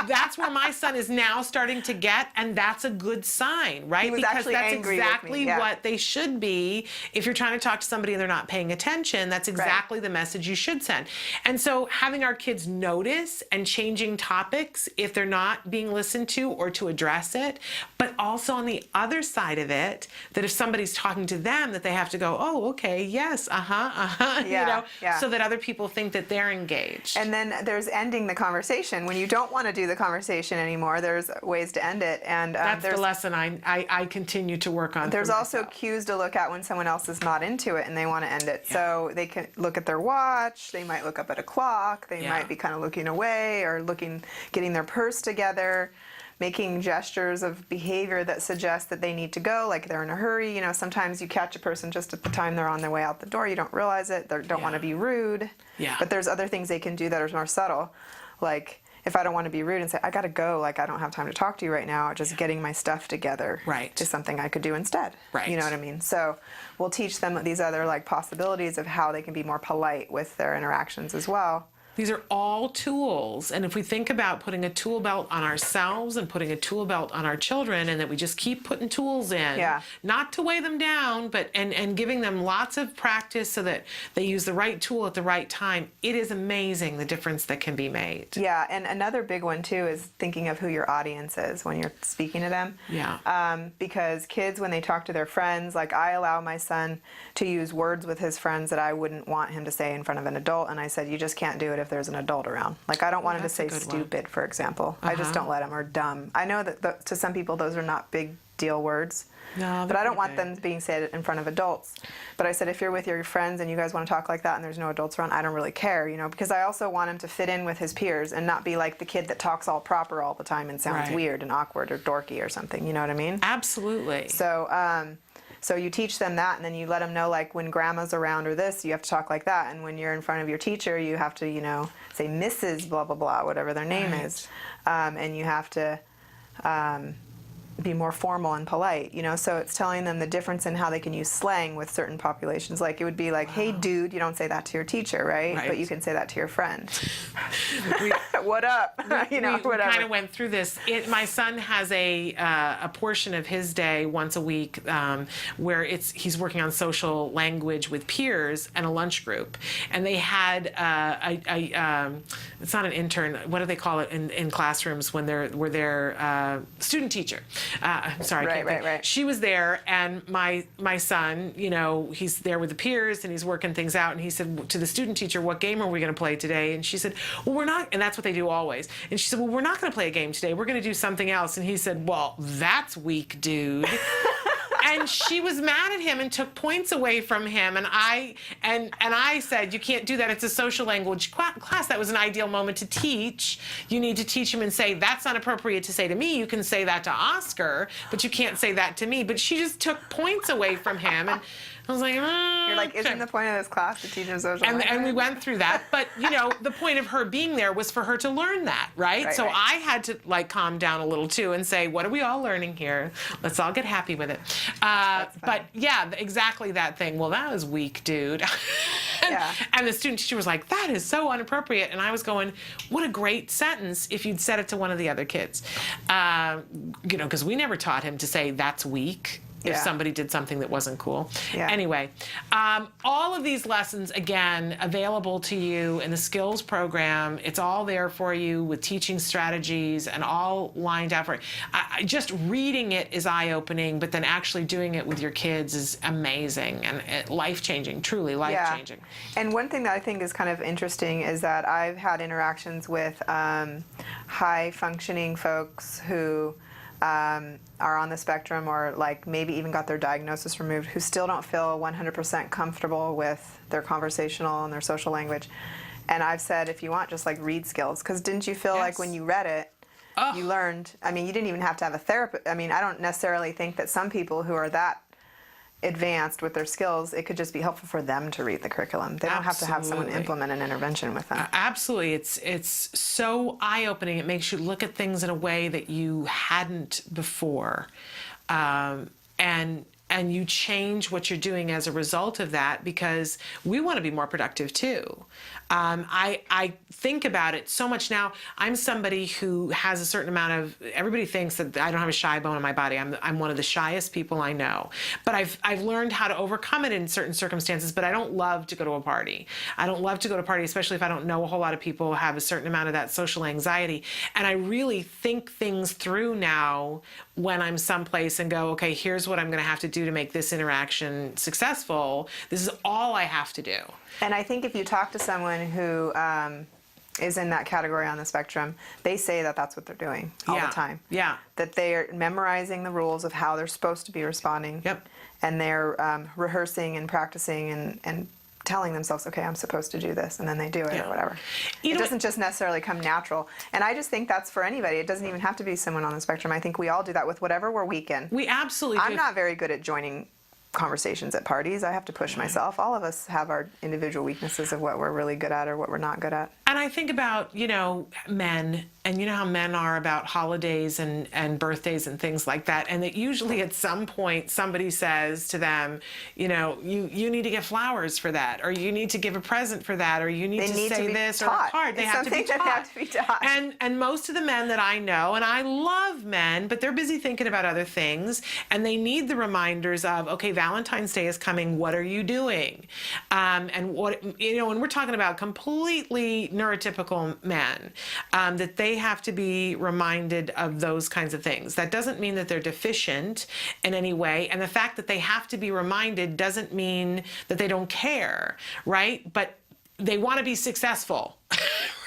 that's where my son is now starting to get, and that's a good sign, right? He was because actually that's angry exactly with me, yeah. what they should be. If you're trying to talk to somebody and they're not paying attention, that's exactly the message you should send. And so having our kids notice and changing topics if they're not being listened to, or to address it, but also on the other side of it, that if somebody's talking to them, that they have to go, oh, okay, yes, Yeah, you know, yeah. so that other people think that they're engaged. And then there's ending the conversation. When you don't want to do the conversation anymore, there's ways to end it. And that's the lesson I continue to work on. There's also cues to look at when someone else is not into it and they want to end it. Yeah. So they can look at their watch, they might look up at a clock, they might be kind of looking away, or getting their purse together, making gestures of behavior that suggest that they need to go, like they're in a hurry. You know, sometimes you catch a person just at the time they're on their way out the door. You don't realize it. They don't want to be rude. Yeah. But there's other things they can do that are more subtle. Like, if I don't want to be rude and say, I got to go, like, I don't have time to talk to you right now, just getting my stuff together is something I could do instead. Right. You know what I mean? So we'll teach them these other, like, possibilities of how they can be more polite with their interactions as well. These are all tools, and if we think about putting a tool belt on ourselves and putting a tool belt on our children, and that we just keep putting tools in, not to weigh them down, but and giving them lots of practice so that they use the right tool at the right time, it is amazing the difference that can be made. Yeah, and another big one too is thinking of who your audience is when you're speaking to them. Yeah. Because kids, when they talk to their friends, like, I allow my son to use words with his friends that I wouldn't want him to say in front of an adult, and I said, you just can't do it if there's an adult around. Like, I don't want him to that's a say good one. stupid, for example. I just don't let him, or dumb. I know that to some people those are not big deal words. No, but I don't want them being said in front of adults. But I said, if you're with your friends and you guys want to talk like that and there's no adults around, I don't really care, you know, because I also want him to fit in with his peers and not be like the kid that talks all proper all the time and sounds weird and awkward or dorky or something, you know what I mean? Absolutely. So, so you teach them that, and then you let them know, like, when grandma's around or this, you have to talk like that. And when you're in front of your teacher, you have to, you know, say Mrs. blah, blah, blah, whatever their name is. And you have to be more formal and polite, you know, so it's telling them the difference in how they can use slang with certain populations. Like, it would be like, hey, dude, you don't say that to your teacher, right? But you can say that to your friend. What up? You know, we whatever. kind of went through this. My son has a portion of his day once a week where he's working on social language with peers and a lunch group, and they had it's not an intern. What do they call it in classrooms when they're student teacher? I'm sorry. Right. She was there, and my son, you know, he's there with the peers and he's working things out, and he said to the student teacher, "What game are we going to play today?" And she said, "Well, we're not," and that's what they do always. And she said, "Well, we're not going to play a game today. We're going to do something else." And he said, "Well, that's weak, dude." And she was mad at him and took points away from him. And I said, "You can't do that. It's a social language class. That was an ideal moment to teach. You need to teach him and say, that's not appropriate to say to me. You can say that to Oscar, but you can't say that to me." But she just took points away from him. And I was like, You're like, isn't the point of this class to teach them social language? And we went through that. But, you know, the point of her being there was for her to learn that, right? So I had to, like, calm down a little, too, and say, what are we all learning here? Let's all get happy with it. But, yeah, exactly that thing. Well, that was weak, dude. And the student teacher was like, that is so inappropriate. And I was going, what a great sentence if you'd said it to one of the other kids. You know, because we never taught him to say, that's weak, if somebody did something that wasn't cool. Anyway, all of these lessons, again, available to you in the skills program. It's all there for you with teaching strategies and all lined out for it. Just reading it is eye-opening, but then actually doing it with your kids is amazing and life-changing, truly life-changing. And one thing that I think is kind of interesting is that I've had interactions with high-functioning folks who are on the spectrum, or like maybe even got their diagnosis removed, who still don't feel 100% comfortable with their conversational and their social language. And I've said, if you want, just like read skills, because didn't you feel like when you read it, you learned? I mean, you didn't even have to have a therapist. I mean, I don't necessarily think that some people who are that advanced with their skills, it could just be helpful for them to read the curriculum. They don't have to have someone implement an intervention with them. Absolutely. It's so eye-opening. It makes you look at things in a way that you hadn't before. And you change what you're doing as a result of that, because we want to be more productive too. I think about it so much now. I'm somebody who has a certain amount of, everybody thinks that I don't have a shy bone in my body. I'm one of the shyest people I know. But I've learned how to overcome it in certain circumstances, but I don't love to go to a party. I don't love to go to a party, especially if I don't know a whole lot of people, have a certain amount of that social anxiety. And I really think things through now when I'm someplace and go, okay, here's what I'm going to have to do to make this interaction successful. This is all I have to do. And I think if you talk to someone who is in that category on the spectrum, they say that that's what they're doing all the time. That they are memorizing the rules of how they're supposed to be responding. And they're rehearsing and practicing and telling themselves, okay, I'm supposed to do this, and then they do it or whatever. It doesn't just necessarily come natural. And I just think that's for anybody. It doesn't even have to be someone on the spectrum. I think we all do that with whatever we're weak in. We absolutely do. I'm not very good at joining conversations at parties. I have to push myself. All of us have our individual weaknesses of what we're really good at or what we're not good at. And I think about, you know, men, and you know how men are about holidays and birthdays and things like that, and that usually at some point somebody says to them, you know, you need to get flowers for that, or you need to give a present for that, or you need to say this or a card. They have to be taught. And most of the men that I know, and I love men, but they're busy thinking about other things, and they need the reminders of, okay, Valentine's Day is coming, what are you doing? And what, you know, and we're talking about completely neurotypical men, that they have to be reminded of those kinds of things. That doesn't mean that they're deficient in any way, and the fact that they have to be reminded doesn't mean that they don't care, right? But they want to be successful.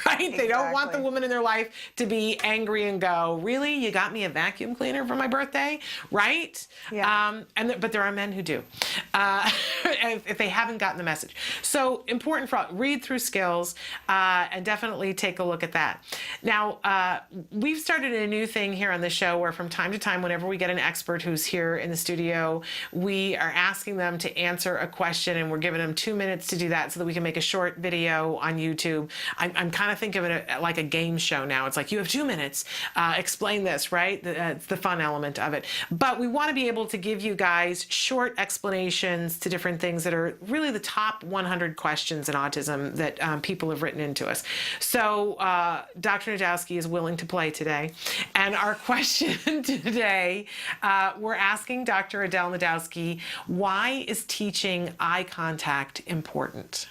Right? They don't want the woman in their life to be angry and go, really? You got me a vacuum cleaner for my birthday? Right? Yeah. But there are men who do, if they haven't gotten the message. So important for read through skills and definitely take a look at that. Now, we've started a new thing here on the show where from time to time, whenever we get an expert who's here in the studio, we are asking them to answer a question, and we're giving them 2 minutes to do that so that we can make a short video on YouTube. I'm kind of think of it like a game show now. It's like, you have 2 minutes, explain this, right? It's the fun element of it. But we want to be able to give you guys short explanations to different things that are really the top 100 questions in autism that people have written into us. So Dr. Nadowski is willing to play today. And our question today, we're asking Dr. Adele Nadowski, why is teaching eye contact important?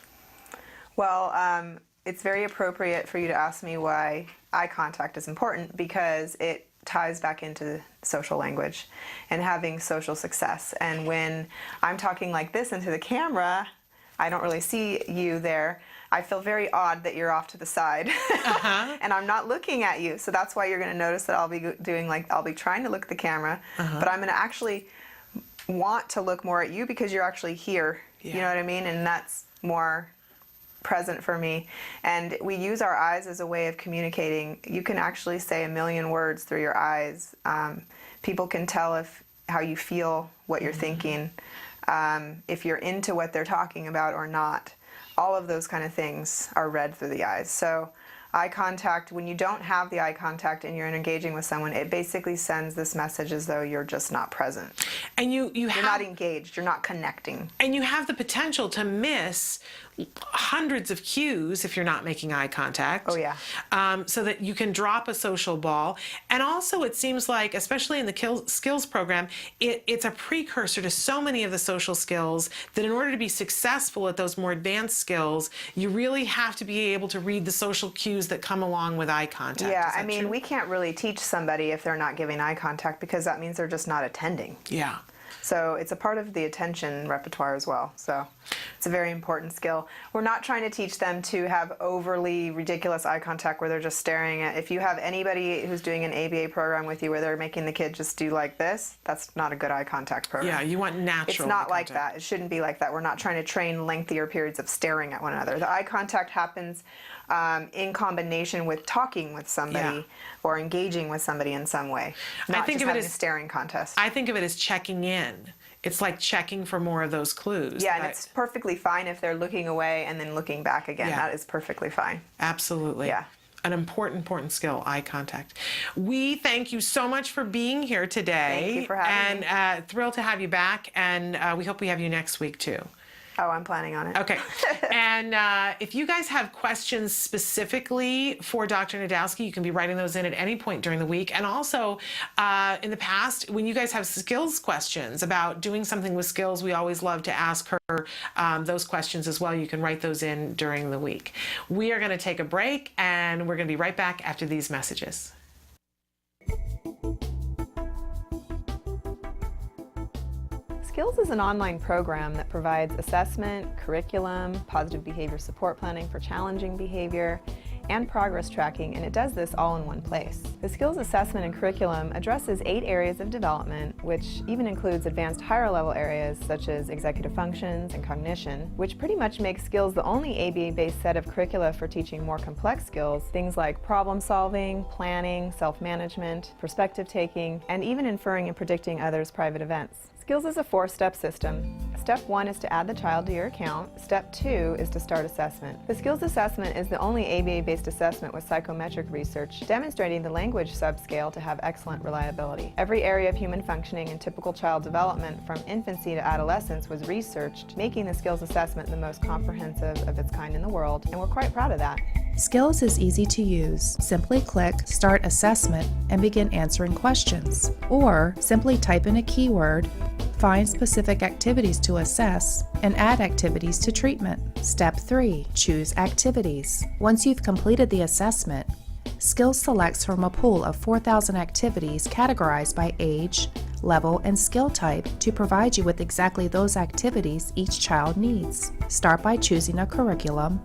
Well, it's very appropriate for you to ask me why eye contact is important, because it ties back into social language and having social success. And when I'm talking like this into the camera, I don't really see you there. I feel very odd that you're off to the side and I'm not looking at you. So that's why you're going to notice that I'll be doing I'll be trying to look at the camera, but I'm going to actually want to look more at you because you're actually here. Yeah. You know what I mean? And that's more present for me. And we use our eyes as a way of communicating. You can actually say 1 million words through your eyes. People can tell how you feel, what you're thinking, if you're into what they're talking about or not. All of those kind of things are read through the eyes. So eye contact, when you don't have the eye contact and you're engaging with someone, it basically sends this message as though you're just not present. And you're not engaged, you're not connecting. And you have the potential to miss hundreds of cues if you're not making eye contact. Oh, yeah. So that you can drop a social ball. And also it seems like, especially in the skills program, it's a precursor to so many of the social skills that in order to be successful at those more advanced skills, you really have to be able to read the social cues that come along with eye contact. Yeah, I mean, we can't really teach somebody if they're not giving eye contact because that means they're just not attending. Yeah. So it's a part of the attention repertoire as well. So it's a very important skill. We're not trying to teach them to have overly ridiculous eye contact where they're just staring at. If you have anybody who's doing an ABA program with you where they're making the kid just do like this, that's not a good eye contact program. Yeah, you want natural. It's not like that. It shouldn't be like that. We're not trying to train lengthier periods of staring at one another. The eye contact happens in combination with talking with somebody or engaging with somebody in some way. Not just having a staring contest. I think of it as checking in. It's like checking for more of those clues. Yeah, and it's perfectly fine if they're looking away and then looking back again. Yeah. That is perfectly fine. Absolutely. Yeah. An important skill, eye contact. We thank you so much for being here today. Thank you for having me. And thrilled to have you back, and we hope we have you next week too. Oh, I'm planning on it. Okay. And if you guys have questions specifically for Dr. Nadowski, you can be writing those in at any point during the week. And also, in the past, when you guys have skills questions about doing something with skills, we always love to ask her those questions as well. You can write those in during the week. We are going to take a break, and we're going to be right back after these messages. Skills is an online program that provides assessment, curriculum, positive behavior support planning for challenging behavior, and progress tracking, and it does this all in one place. The skills assessment and curriculum addresses 8 areas of development, which even includes advanced higher level areas such as executive functions and cognition, which pretty much makes skills the only ABA-based set of curricula for teaching more complex skills, things like problem solving, planning, self-management, perspective taking, and even inferring and predicting others' private events. Skills is a 4-step system. Step 1 is to add the child to your account. Step 2 is to start assessment. The skills assessment is the only ABA-based assessment with psychometric research demonstrating the language subscale to have excellent reliability. Every area of human functioning and typical child development from infancy to adolescence was researched, making the skills assessment the most comprehensive of its kind in the world, and we're quite proud of that. Skills is easy to use. Simply click Start Assessment and begin answering questions. Or simply type in a keyword, find specific activities to assess, and add activities to treatment. Step 3. Choose activities. Once you've completed the assessment, Skills selects from a pool of 4,000 activities categorized by age, level, and skill type to provide you with exactly those activities each child needs. Start by choosing a curriculum,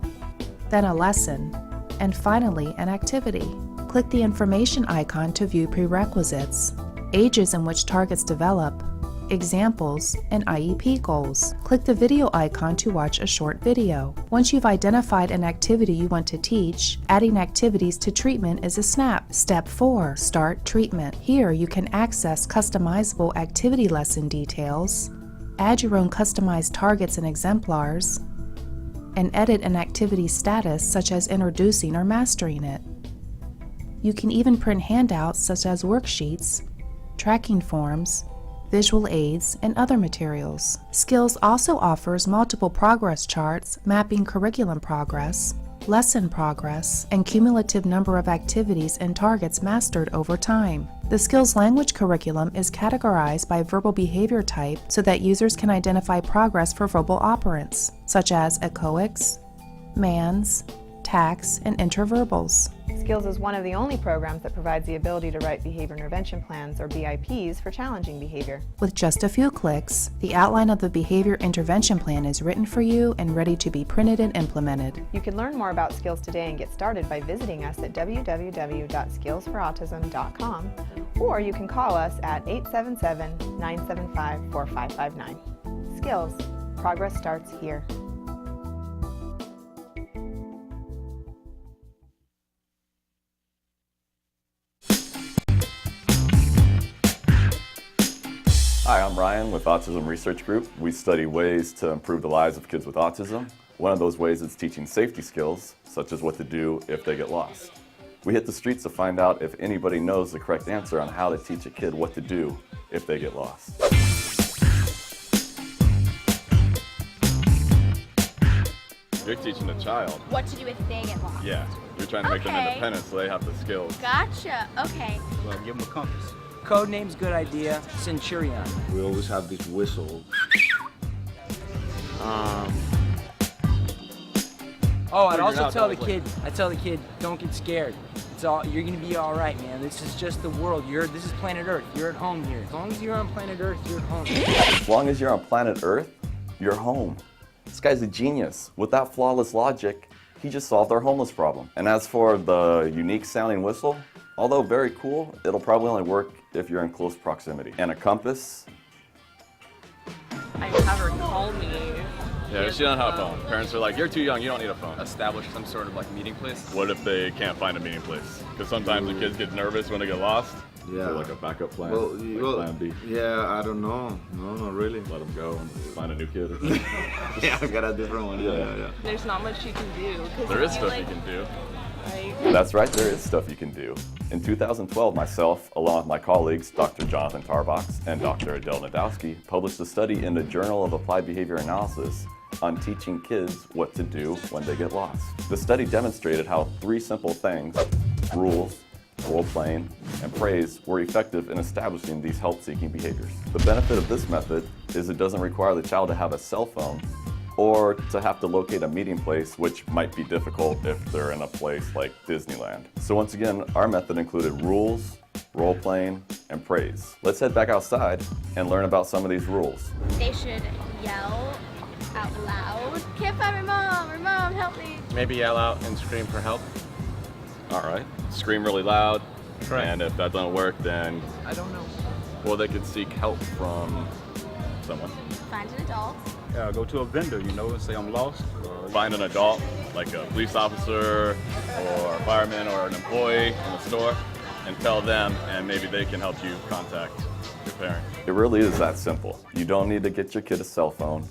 then a lesson, and finally an activity. Click the information icon to view prerequisites, ages in which targets develop, examples, and IEP goals. Click the video icon to watch a short video. Once you've identified an activity you want to teach, adding activities to treatment is a snap. Step 4. Start treatment. Here you can access customizable activity lesson details, add your own customized targets and exemplars, and edit an activity status such as introducing or mastering it. You can even print handouts such as worksheets, tracking forms, visual aids, and other materials. Skills also offers multiple progress charts mapping curriculum progress, lesson progress, and cumulative number of activities and targets mastered over time. The Skills language curriculum is categorized by verbal behavior type so that users can identify progress for verbal operants, such as echoics, mans, tax, and interverbals. Skills is one of the only programs that provides the ability to write behavior intervention plans, or BIPs, for challenging behavior. With just a few clicks, the outline of the behavior intervention plan is written for you and ready to be printed and implemented. You can learn more about Skills today and get started by visiting us at www.skillsforautism.com, or you can call us at 877-975-4559. Skills. Progress starts here. Hi, I'm Ryan with Autism Research Group. We study ways to improve the lives of kids with autism. One of those ways is teaching safety skills, such as what to do if they get lost. We hit the streets to find out if anybody knows the correct answer on how to teach a kid what to do if they get lost. You're teaching a child. What to do if they get lost? Yeah, you're trying to make them independent so they have the skills. Gotcha. Okay. Well, give them a compass. Code name's good idea. Centurion. We always have this whistle. Oh, I'd also tell the kid, don't get scared. You're gonna be all right, man. This is just the world. This is planet Earth. You're at home here. As long as you're on planet Earth, you're at home. As long as you're on planet Earth, you're home. This guy's a genius. With that flawless logic, he just solved our homeless problem. And as for the unique sounding whistle, although very cool, it'll probably only work if you're in close proximity. And a compass? I have her call me. Yeah, she doesn't have a phone. Parents are like, you're too young, you don't need a phone. Establish some sort of like meeting place. What if they can't find a meeting place? Because sometimes the kids get nervous when they get lost. Yeah. So like a backup plan, Well, plan B. Yeah, I don't know. No, not really. Let them go and find a new kid. Or Yeah, I got a different one. Yeah. There's not much you can do. There is stuff you can do. That's right, there is stuff you can do. In 2012, myself, along with my colleagues, Dr. Jonathan Tarbox and Dr. Adele Nadowski, published a study in the Journal of Applied Behavior Analysis on teaching kids what to do when they get lost. The study demonstrated how 3 simple things, rules, role-playing, and praise, were effective in establishing these help-seeking behaviors. The benefit of this method is it doesn't require the child to have a cell phone or to have to locate a meeting place, which might be difficult if they're in a place like Disneyland. So once again, our method included rules, role-playing, and praise. Let's head back outside and learn about some of these rules. They should yell out loud. Can't find my mom, help me. Maybe yell out and scream for help. All right, scream really loud. Right. And if that doesn't work, then I don't know. Well, they could seek help from someone. Find an adult. Yeah, go to a vendor, and say I'm lost. Find an adult, like a police officer or a fireman or an employee in the store, and tell them, and maybe they can help you contact your parent. It really is that simple. You don't need to get your kid a cell phone.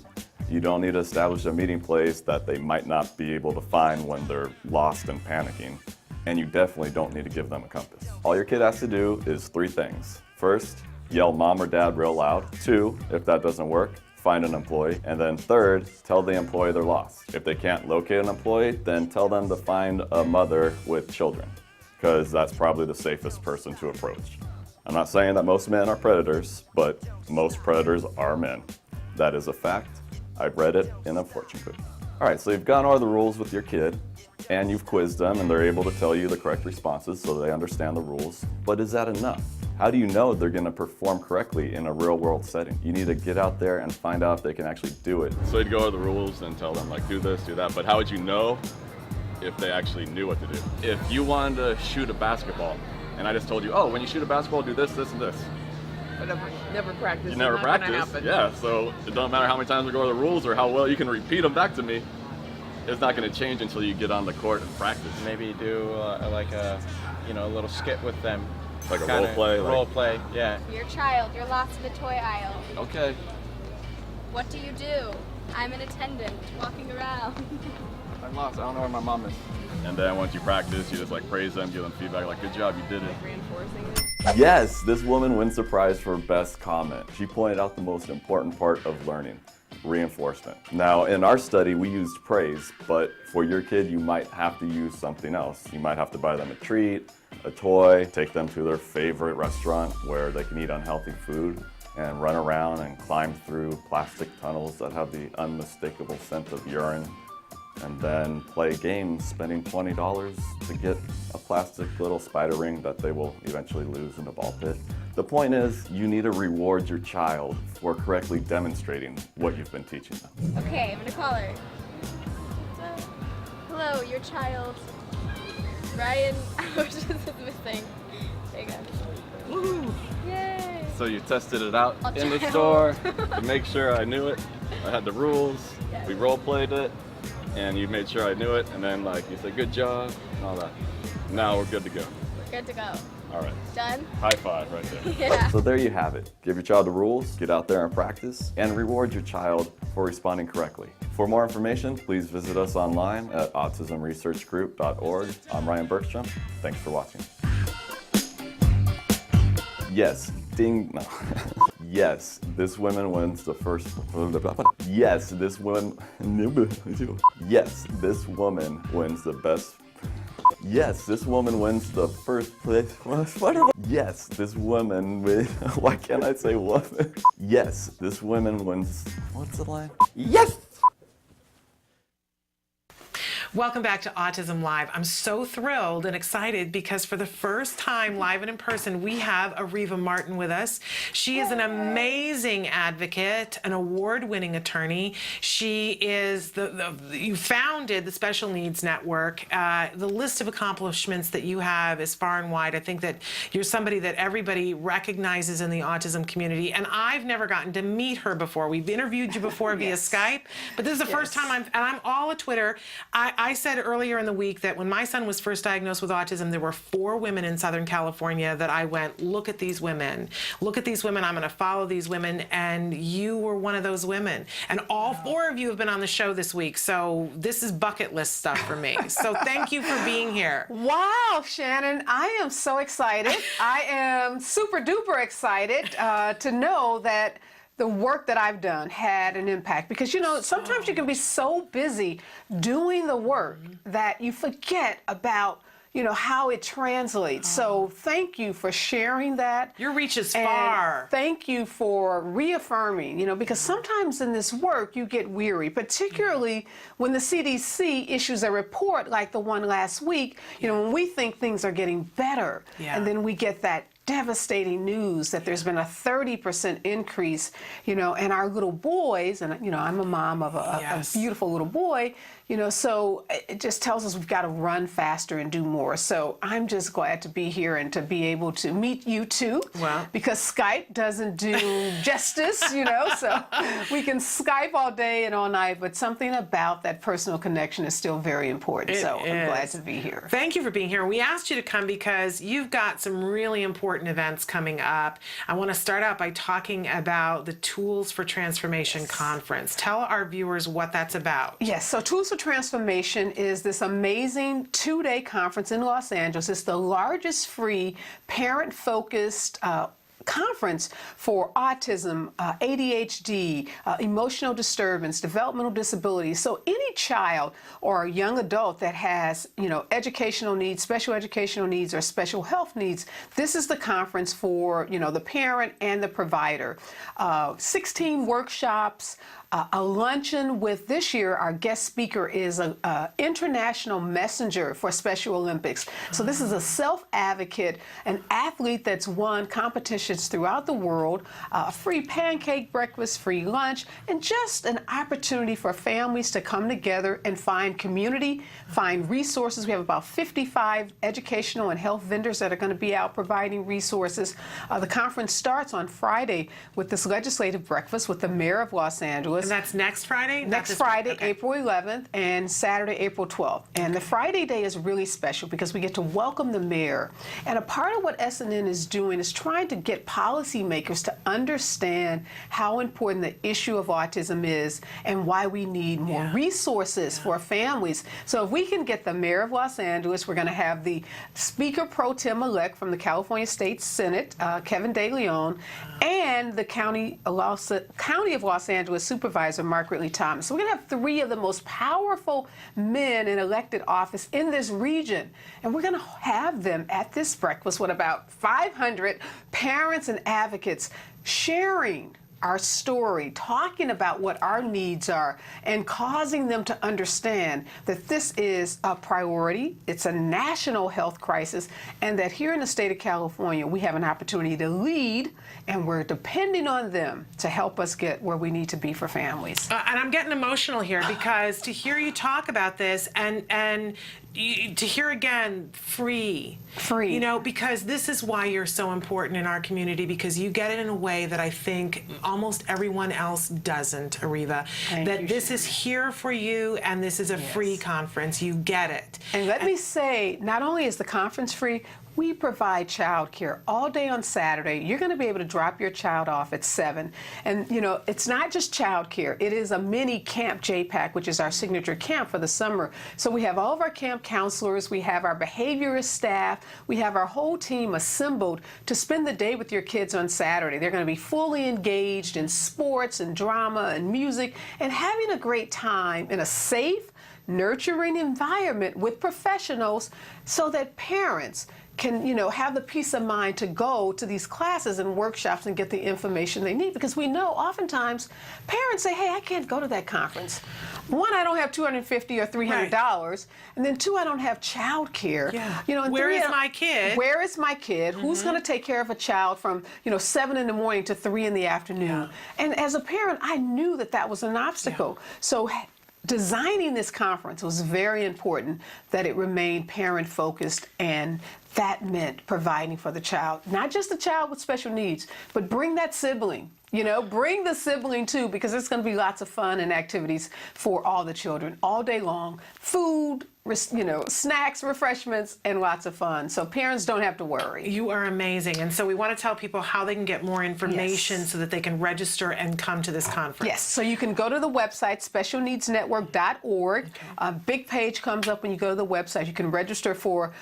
You don't need to establish a meeting place that they might not be able to find when they're lost and panicking. And you definitely don't need to give them a compass. All your kid has to do is 3 things. First, yell mom or dad real loud. 2, if that doesn't work, find an employee. And then 3rd, tell the employee they're lost. If they can't locate an employee, then tell them to find a mother with children, because that's probably the safest person to approach. I'm not saying that most men are predators, but most predators are men. That is a fact. I've read it in a fortune cookie. All right, so you've gone over the rules with your kid, and you've quizzed them, and they're able to tell you the correct responses so they understand the rules. But is that enough? How do you know they're going to perform correctly in a real-world setting? You need to get out there and find out if they can actually do it. So you'd go over the rules and tell them, like, do this, do that. But how would you know if they actually knew what to do. If you wanted to shoot a basketball, and I just told you, oh, when you shoot a basketball, do this, this, and this. But never practice. You never practice. Yeah, so it don't matter how many times we go over the rules or how well you can repeat them back to me. It's not going to change until you get on the court and practice. Maybe do like a, a little skit with them. Like a role play? Role play, yeah. Your child, you're lost in the toy aisle. Okay. What do you do? I'm an attendant, walking around. I'm lost. I don't know where my mom is. And then once you practice, you just like praise them, give them feedback, like, good job, you did it. Reinforcing it. Yes, this woman wins the prize for best comment. She pointed out the most important part of learning, reinforcement. Now, in our study, we used praise, but for your kid, you might have to use something else. You might have to buy them a treat, a toy, take them to their favorite restaurant where they can eat unhealthy food and run around and climb through plastic tunnels that have the unmistakable scent of urine, and then play games spending $20 to get a plastic little spider ring that they will eventually lose in a ball pit. The point is, you need to reward your child for correctly demonstrating what you've been teaching them. Okay, I'm gonna call her. Hello, your child, Ryan Autism is missing. There you go. Woohoo! Yay! So you tested it out I'll in the try. store to make sure I knew it. I had the rules, Yes. we role played it, and you made sure I knew it, and then like you said, good job, and all that. Now we're good to go. We're good to go. All right. Done? High five right there. Yeah. So there you have it. Give your child the rules, get out there and practice, and reward your child for responding correctly. For more information, please visit us online at autismresearchgroup.org. I'm Ryan Bergstrom. Thanks for watching. Yes, ding, no. Yes, this woman wins the first, yes, this woman, yes, this woman wins the best, yes, this woman wins the first place, yes, this woman wins, why can't I say woman? Yes, this woman wins, what's the line? Yes! Welcome back to Autism Live. I'm so thrilled and excited because for the first time live and in person, we have Ariva Martin with us. She is an amazing advocate, an award-winning attorney. She is you founded the Special Needs Network. The list of accomplishments that you have is far and wide. I think that you're somebody that everybody recognizes in the autism community, and I've never gotten to meet her before. We've interviewed you before via Skype, but this is the first time I'm all at Twitter. I said earlier in the week that when my son was first diagnosed with autism, there were 4 women in Southern California that I went, look at these women. Look at these women. I'm going to follow these women. And you were one of those women. And all 4 of you have been on the show this week. So this is bucket list stuff for me. So thank you for being here. Wow, Shannon, I am so excited. I am super duper excited to know that the work that I've done had an impact, because sometimes you can be so busy doing the work that you forget about how it translates. So thank you for sharing that. Your reach is far. Thank you for reaffirming, because sometimes in this work you get weary, particularly when the CDC issues a report like the one last week, when we think things are getting better, and then we get that devastating news that there's been a 30% increase, in our little boys, and I'm a mom of a beautiful little boy, so it just tells us we've got to run faster and do more. So I'm just glad to be here and to be able to meet you too, because Skype doesn't do justice, so we can Skype all day and all night, but something about that personal connection is still very important. So I'm glad to be here. Thank you for being here. We asked you to come because you've got some really important events coming up. I want to start out by talking about the Tools for Transformation Conference. Tell our viewers what that's about. Yes, so Tools for Transformation is this amazing 2-day conference in Los Angeles. It's the largest free parent-focused conference for autism, ADHD, emotional disturbance, developmental disabilities. So any child or young adult that has, educational needs, special educational needs, or special health needs, this is the conference for, the parent and the provider. 16 workshops, a luncheon with, this year, our guest speaker is an international messenger for Special Olympics. So this is a self-advocate, an athlete that's won competitions throughout the world, free pancake breakfast, free lunch, and just an opportunity for families to come together and find community, find resources. We have about 55 educational and health vendors that are going to be out providing resources. The conference starts on Friday with this legislative breakfast with the mayor of Los Angeles. And that's next Friday? Next Friday, April 11th, and Saturday, April 12th. And the Friday day is really special because we get to welcome the mayor. And a part of what SNN is doing is trying to get policymakers to understand how important the issue of autism is and why we need more resources for families. So if we can get the mayor of Los Angeles, we're going to have the Speaker Pro Tem-elect from the California State Senate, Kevin De Leon, and the County of Los Angeles Supervisor, Mark Ridley Thomas. So we're going to have three of the most powerful men in elected office in this region. And we're going to have them at this breakfast with about 500 parents and advocates sharing our story, talking about what our needs are, and causing them to understand that this is a priority, it's a national health crisis, and that here in the state of California, we have an opportunity to lead, and we're depending on them to help us get where we need to be for families. And I'm getting emotional here because to hear you talk about this and to hear again, free. You know, because this is why you're so important in our community, because you get it in a way that I think almost everyone else doesn't, Ariva. That this is here for you, and this is a free conference. You get it. And let me say, not only is the conference free, we provide childcare all day on Saturday. You're going to be able to drop your child off at 7. And, you know, it's not just childcare. It is a mini Camp JPAC, which is our signature camp for the summer. So we have all of our camp counselors. We have our behaviorist staff. We have our whole team assembled to spend the day with your kids on Saturday. They're going to be fully engaged in sports and drama and music and having a great time in a safe, nurturing environment with professionals so that parents can, you know, have the peace of mind to go to these classes and workshops and get the information they need. Because we know oftentimes parents say, hey, I can't go to that conference. One, I don't have $250 or $300. And then two, I don't have child care. You know, and Where three, is my kid? Where is my kid? Who's going to take care of a child from, you know, 7 in the morning to 3 in the afternoon? And as a parent, I knew that that was an obstacle. So designing this conference was very important that it remained parent-focused, and that meant providing for the child, not just the child with special needs, but bring that sibling. You know, bring the sibling too, because it's going to be lots of fun and activities for all the children all day long. Food, you know, snacks, refreshments, and lots of fun. So parents don't have to worry. You are amazing. And so we want to tell people how they can get more information so that they can register and come to this conference. Yes, so you can go to the website, specialneedsnetwork.org. A big page comes up when you go to the website. You can register for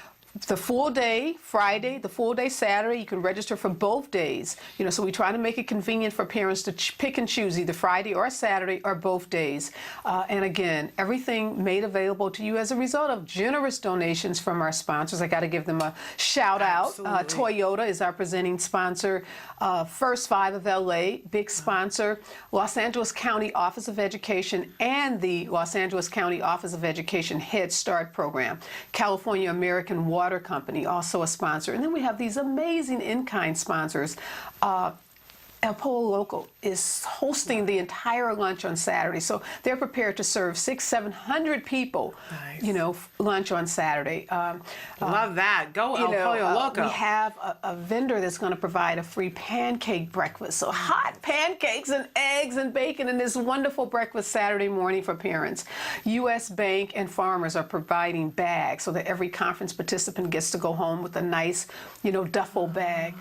the full day Friday, the full day Saturday. You can register for both days. You know, so we try to make it convenient for parents to pick and choose either Friday or Saturday or both days. And again, everything made available to you as a result of generous donations from our sponsors. I got to give them a shout out. Toyota is our presenting sponsor. First Five of LA, big sponsor. Los Angeles County Office of Education and the Los Angeles County Office of Education Head Start program. California American Water Company, also a sponsor. And then we have these amazing in-kind sponsors. El Polo Local is hosting the entire lunch on Saturday. So they're prepared to serve 600-700 people, you know, lunch on Saturday. Love that. Go El Pollo Loco. We have a vendor that's going to provide a free pancake breakfast. So hot pancakes and eggs and bacon and this wonderful breakfast Saturday morning for parents. U.S. Bank and Farmers are providing bags so that every conference participant gets to go home with a nice, you know, duffel bag.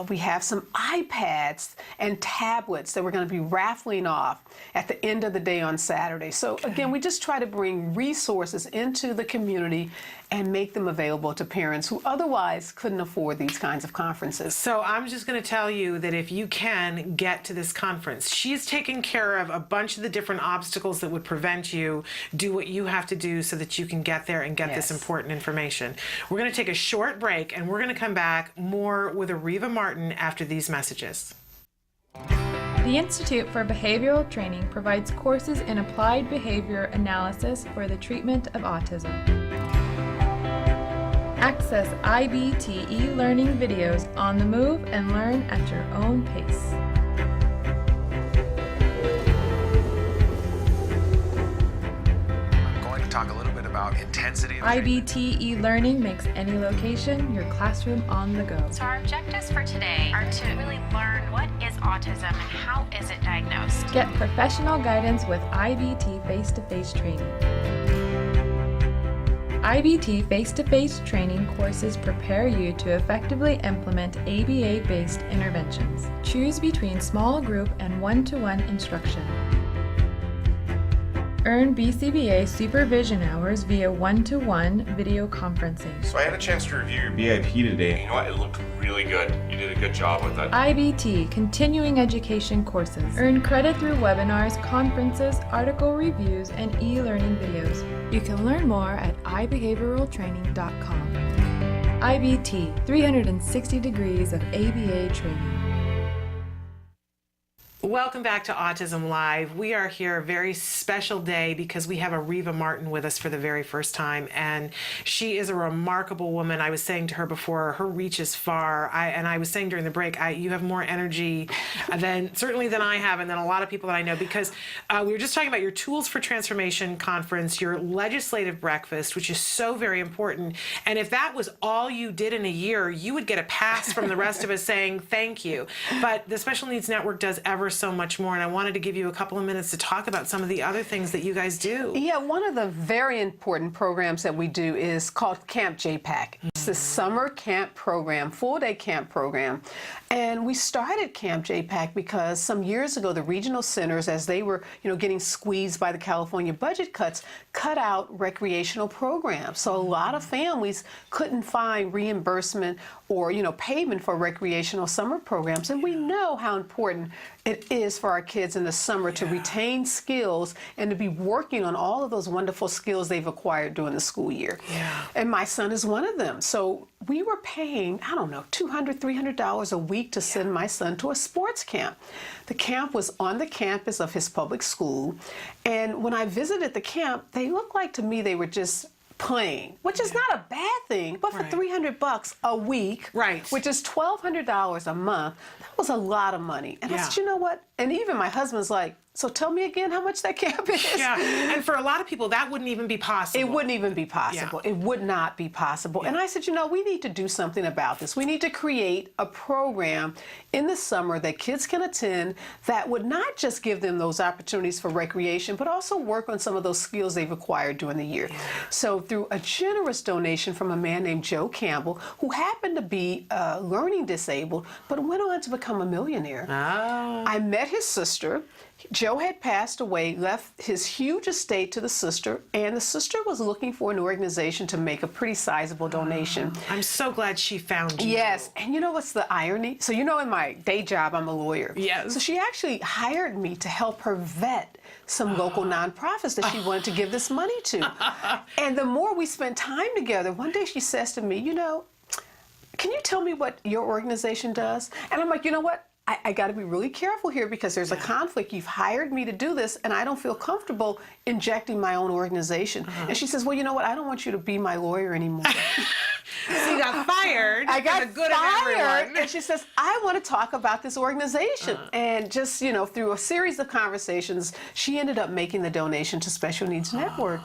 We have some iPads and tablets that we're going to be raffling off at the end of the day on Saturday. So again, we just try to bring resources into the community and make them available to parents who otherwise couldn't afford these kinds of conferences. So I'm just going to tell you that if you can get to this conference, she's taking care of a bunch of the different obstacles that would prevent you. Do what you have to do so that you can get there and get this important information. We're going to take a short break, and we're going to come back more with Ariva Martin after these messages. The Institute for Behavioral Training provides courses in applied behavior analysis for the treatment of autism. Access IBT e-learning videos on the move and learn at your own pace. I'm going to talk a little bit about intensity. IBT e-learning makes any location your classroom on the go. So our objectives for today are to really learn what is autism and how is it diagnosed. Get professional guidance with IBT face-to-face training. IBT face-to-face training courses prepare you to effectively implement ABA-based interventions. Choose between small group and one-to-one instruction. Earn BCBA supervision hours via one-to-one video conferencing. So I had a chance to review your BIP today. You know what? It looked really good. You did a good job with it. IBT continuing education courses. Earn credit through webinars, conferences, article reviews, and e-learning videos. You can learn more at ibehavioraltraining.com. IBT, 360 degrees of ABA training. Welcome back to Autism Live. We are here a very special day because we have Areva Martin with us for the very first time, and she is a remarkable woman. I was saying to her before, her reach is far. I was saying during the break, you have more energy certainly than I have, and than a lot of people that I know, because we were just talking about your Tools for Transformation conference, your legislative breakfast, which is so very important. And if that was all you did in a year, you would get a pass from the rest of us saying thank you. But the Special Needs Network does ever so much more, and I wanted to give you a couple of minutes to talk about some of the other things that you guys do. Yeah, one of the very important programs that we do is called Camp JPAC. It's a summer camp program, full-day camp program. And we started Camp JPAC because some years ago, the regional centers, as they were, getting squeezed by the California budget cuts, cut out recreational programs. So a lot of families couldn't find reimbursement or, payment for recreational summer programs. And we know how important it is for our kids in the summer to retain skills and to be working on all of those wonderful skills they've acquired during the school year. Yeah. And my son is one of them. So we were paying, $200, $300 a week to send my son to a sports camp. The camp was on the campus of his public school. And when I visited the camp, they looked like to me they were just playing, which is not a bad thing, but for $300 a week, which is $1,200 a month, that was a lot of money. And I said, you know what? And even my husband's like, so tell me again how much that camp is. Yeah, and for a lot of people, that wouldn't even be possible. It wouldn't even be possible. Yeah. It would not be possible. Yeah. And I said, we need to do something about this. We need to create a program in the summer that kids can attend that would not just give them those opportunities for recreation, but also work on some of those skills they've acquired during the year. Yeah. So through a generous donation from a man named Joe Campbell, who happened to be learning disabled, but went on to become a millionaire. Oh. I met his sister. Joe had passed away, left his huge estate to the sister, and the sister was looking for an organization to make a pretty sizable donation. I'm so glad she found you. Yes, and you know what's the irony? So in my day job, I'm a lawyer. Yes. So she actually hired me to help her vet some local nonprofits that she wanted to give this money to. And the more we spent time together, one day she says to me, can you tell me what your organization does? And I'm like, you know what? I got to be really careful here because there's a conflict. You've hired me to do this, and I don't feel comfortable injecting my own organization. And she says, well, you know what? I don't want you to be my lawyer anymore. So you got fired. I got for the good fired, of everyone. and she says, I want to talk about this organization. And just, through a series of conversations, she ended up making the donation to Special Needs Network.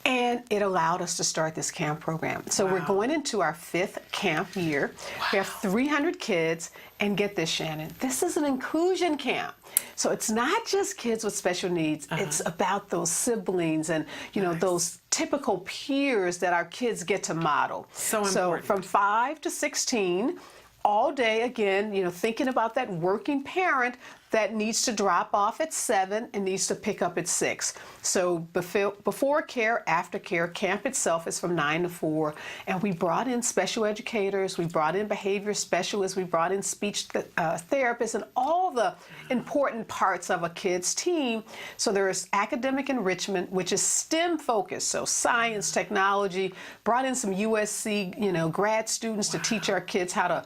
And it allowed us to start this camp program. So we're going into our 5th camp year. We have 300 kids. And get this, Shannon, this is an inclusion camp. So it's not just kids with special needs. It's about those siblings and, those typical peers that our kids get to model. So important. So from 5 to 16, all day, again, thinking about that working parent that needs to drop off at 7 and needs to pick up at 6. So before care, after care, camp itself is from 9 to 4. And we brought in special educators, we brought in behavior specialists, we brought in speech therapists, and all the important parts of a kid's team. So there's academic enrichment, which is STEM focused, so science, technology, brought in some USC, grad students to teach our kids how to,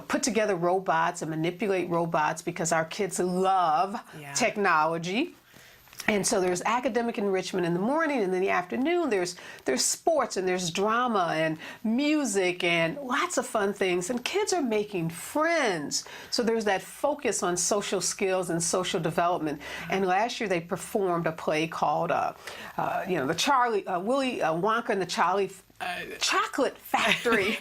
put together robots and manipulate robots, because our kids kids love technology. And so there's academic enrichment in the morning, and in the afternoon there's sports and there's drama and music and lots of fun things. And kids are making friends. So there's that focus on social skills and social development. And last year they performed a play called, the Willy Wonka and the Chocolate Factory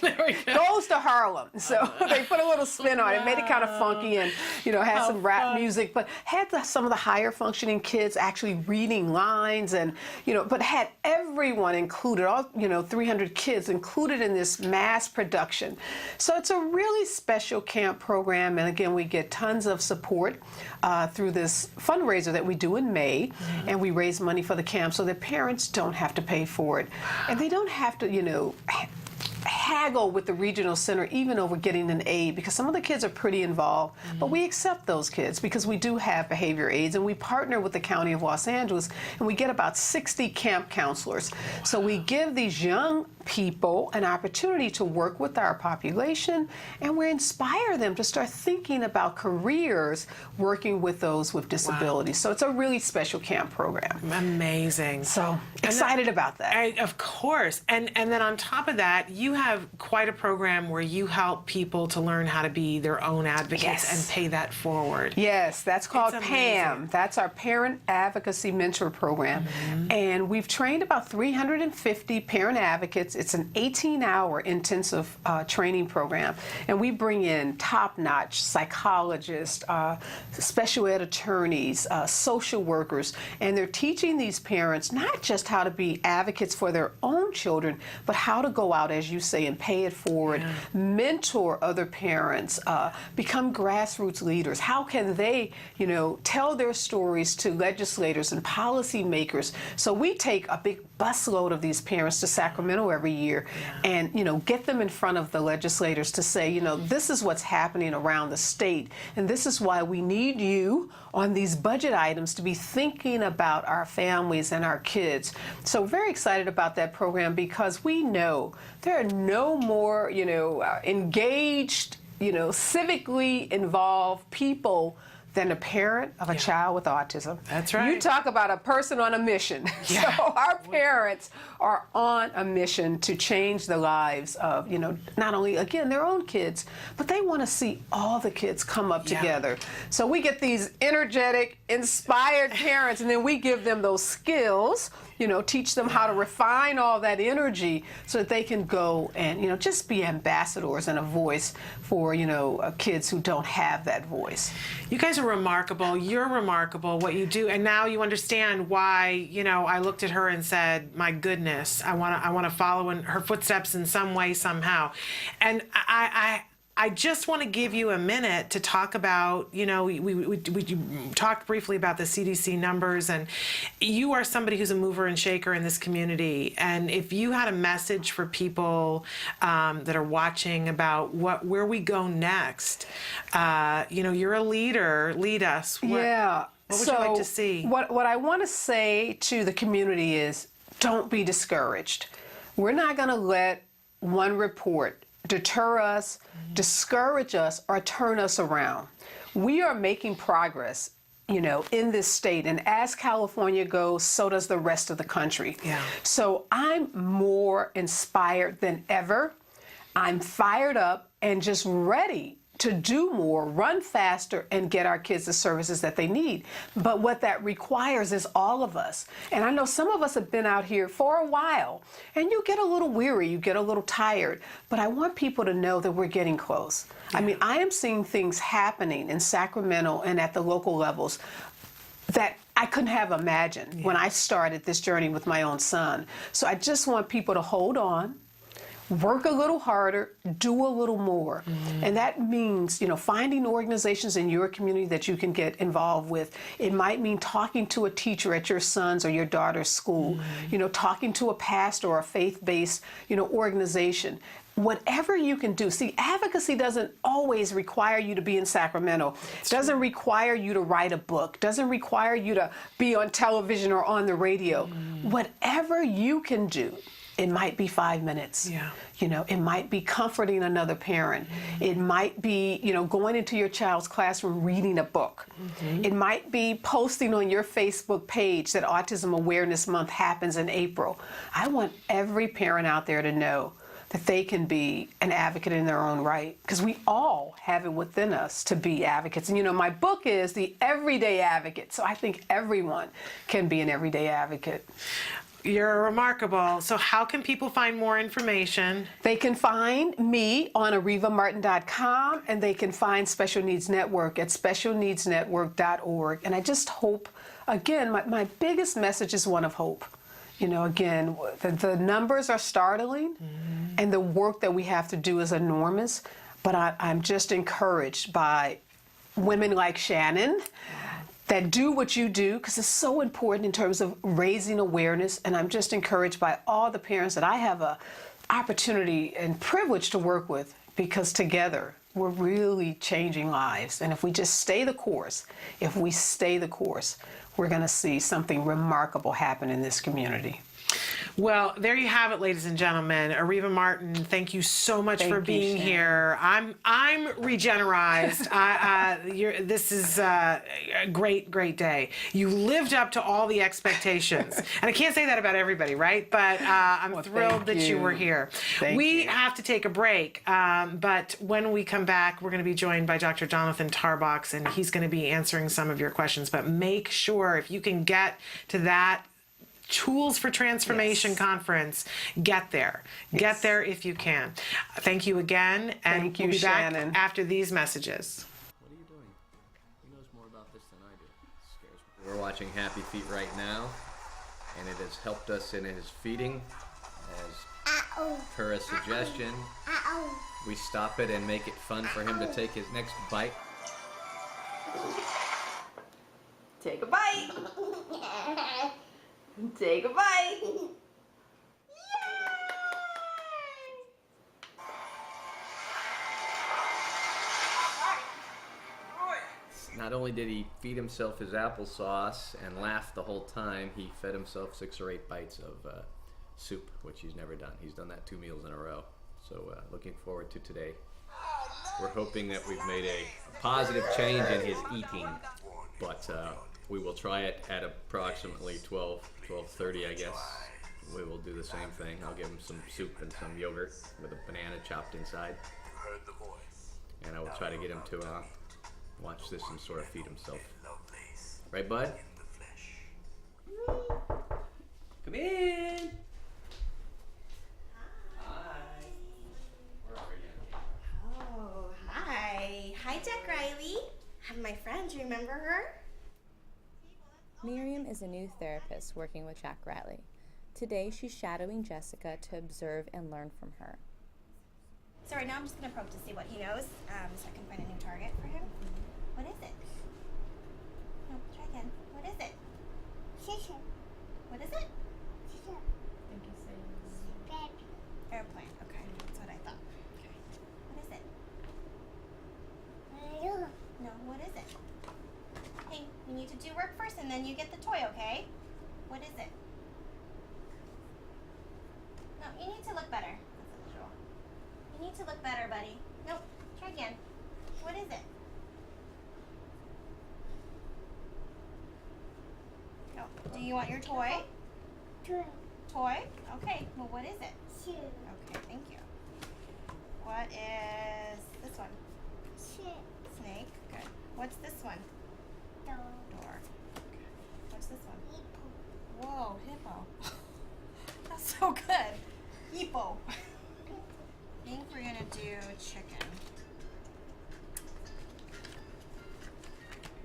goes to Harlem. So they put a little spin on it, made it kind of funky, and had some rap music, but had some of the higher functioning kids actually reading lines, and but had everyone included, all 300 kids included in this mass production. So it's a really special camp program, and again we get tons of support through this fundraiser that we do in May, and we raise money for the camp so that parents don't have to pay for it, and they don't have to haggle with the regional center even over getting an aid, because some of the kids are pretty involved, but we accept those kids because we do have behavior aids, and we partner with the County of Los Angeles, and we get about 60 camp counselors. So we give these young people an opportunity to work with our population, and we inspire them to start thinking about careers working with those with disabilities. So it's a really special camp program. Amazing. So excited about that. Of course. And then on top of that, you have quite a program where you help people to learn how to be their own advocates and pay that forward. Yes, that's called PAM. That's our Parent Advocacy Mentor Program. And we've trained about 350 parent advocates. It's an 18-hour intensive training program. And we bring in top-notch psychologists, special ed attorneys, social workers, and they're teaching these parents not just how to be advocates for their own children, but how to go out, as you say, and pay it forward, mentor other parents, become grassroots leaders. How can they, tell their stories to legislators and policymakers? So we take a big busload of these parents to Sacramento every year and, get them in front of the legislators to say, this is what's happening around the state, and this is why we need you on these budget items to be thinking about our families and our kids. So very excited about that program, because we know there are no more, engaged, civically involved people than a parent of a child with autism. That's right. You talk about a person on a mission. So our parents are on a mission to change the lives of, not only, again, their own kids, but they want to see all the kids come up together. So we get these energetic, inspired parents, and then we give them those skills, teach them how to refine all that energy so that they can go and, just be ambassadors and a voice for, kids who don't have that voice. You guys are remarkable. You're remarkable, what you do, and now you understand why, I looked at her and said, my goodness, I want to follow in her footsteps in some way, somehow. And I just want to give you a minute to talk about, we talked briefly about the CDC numbers, and you are somebody who's a mover and shaker in this community. And if you had a message for people that are watching about where we go next, you're a leader, lead us. What would you like to see? What I want to say to the community is, don't be discouraged. We're not going to let one report deter us, discourage us, or turn us around. We are making progress, in this state, and as California goes, so does the rest of the country. So I'm more inspired than ever. I'm fired up and just ready to do more, run faster, and get our kids the services that they need. But what that requires is all of us. And I know some of us have been out here for a while, and you get a little weary, you get a little tired, but I want people to know that we're getting close. I mean, I am seeing things happening in Sacramento and at the local levels that I couldn't have imagined when I started this journey with my own son. So I just want people to hold on, work a little harder, do a little more. And that means, finding organizations in your community that you can get involved with. It might mean talking to a teacher at your son's or your daughter's school, talking to a pastor or a faith-based, organization. Whatever you can do. See, advocacy doesn't always require you to be in Sacramento. It doesn't require you to write a book. Doesn't require you to be on television or on the radio. Whatever you can do It might be 5 minutes. Yeah. You know, it might be comforting another parent. It might be, you know, going into your child's classroom, reading a book. It might be posting on your Facebook page that Autism Awareness Month happens in April. I want every parent out there to know that they can be an advocate in their own right, because we all have it within us to be advocates. And you know, my book is The Everyday Advocate, so I think everyone can be an everyday advocate. You're remarkable. So how can people find more information? They can find me on arivamartin.com, and they can find Special Needs Network at specialneedsnetwork.org. And I just hope, again, my biggest message is one of hope. You know, again, the numbers are startling, and the work that we have to do is enormous, but I'm just encouraged by women like Shannon that do what you do, because it's so important in terms of raising awareness, and I'm just encouraged by all the parents that I have an opportunity and privilege to work with, because together we're really changing lives. And if we just stay the course, we're going to see something remarkable happen in this community. Well, there you have it, ladies and gentlemen. Ariva Martin, thank you so much for being here. I'm regenerized. This is a great day. You lived up to all the expectations, and I can't say that about everybody, right? But I'm thrilled that you were here. We have to take a break, but when we come back, we're going to be joined by Dr. Jonathan Tarbox, and he's going to be answering some of your questions. But make sure, if you can get to that Tools for Transformation conference, get there. Get there if you can. Thank you again, and we'll be back after these messages. What are you doing? He knows more about this than I do. It scares me. We're watching Happy Feet right now, and it has helped us in his feeding. As per a suggestion, we stop it and make it fun for him to take his next bite. Take a bite. Take a bite. Not only did he feed himself his applesauce and laugh the whole time, he fed himself 6 or 8 bites of soup, which he's never done. He's done that 2 meals in a row. So looking forward to today. We're hoping that we've made a positive change in his eating, but we will try it at approximately 12:30, I guess. We will do the same thing. I'll give him some soup and some yogurt with a banana chopped inside. And I will try to get him to watch this and sort of feed himself. Right, bud? Come in! Hi. Where are you? Oh, hi. Hi, Jack Riley. I'm my friend. Do you remember her? Miriam is a new therapist working with Jack Riley. Today, she's shadowing Jessica to observe and learn from her. So right now I'm just going to probe to see what he knows, so I can find a new target for him. What is it? No, try again. What is it? What is it? I think he's saying airplane. Okay, that's what I thought. Okay. What is it? No, what is it? Hey, we need to do work first and then you get the toy, okay? What is it? No, you need to look better. That's unusual. You need to look better, buddy. Nope, try again. What is it? No. Do you want your toy? Toy? Okay, well what is it? Okay, thank you. What is this one? Snake. Good. What's this one? Door. Okay. What's this one? Hippo. Whoa, hippo. That's so good. Hippo. I think we're gonna do chicken.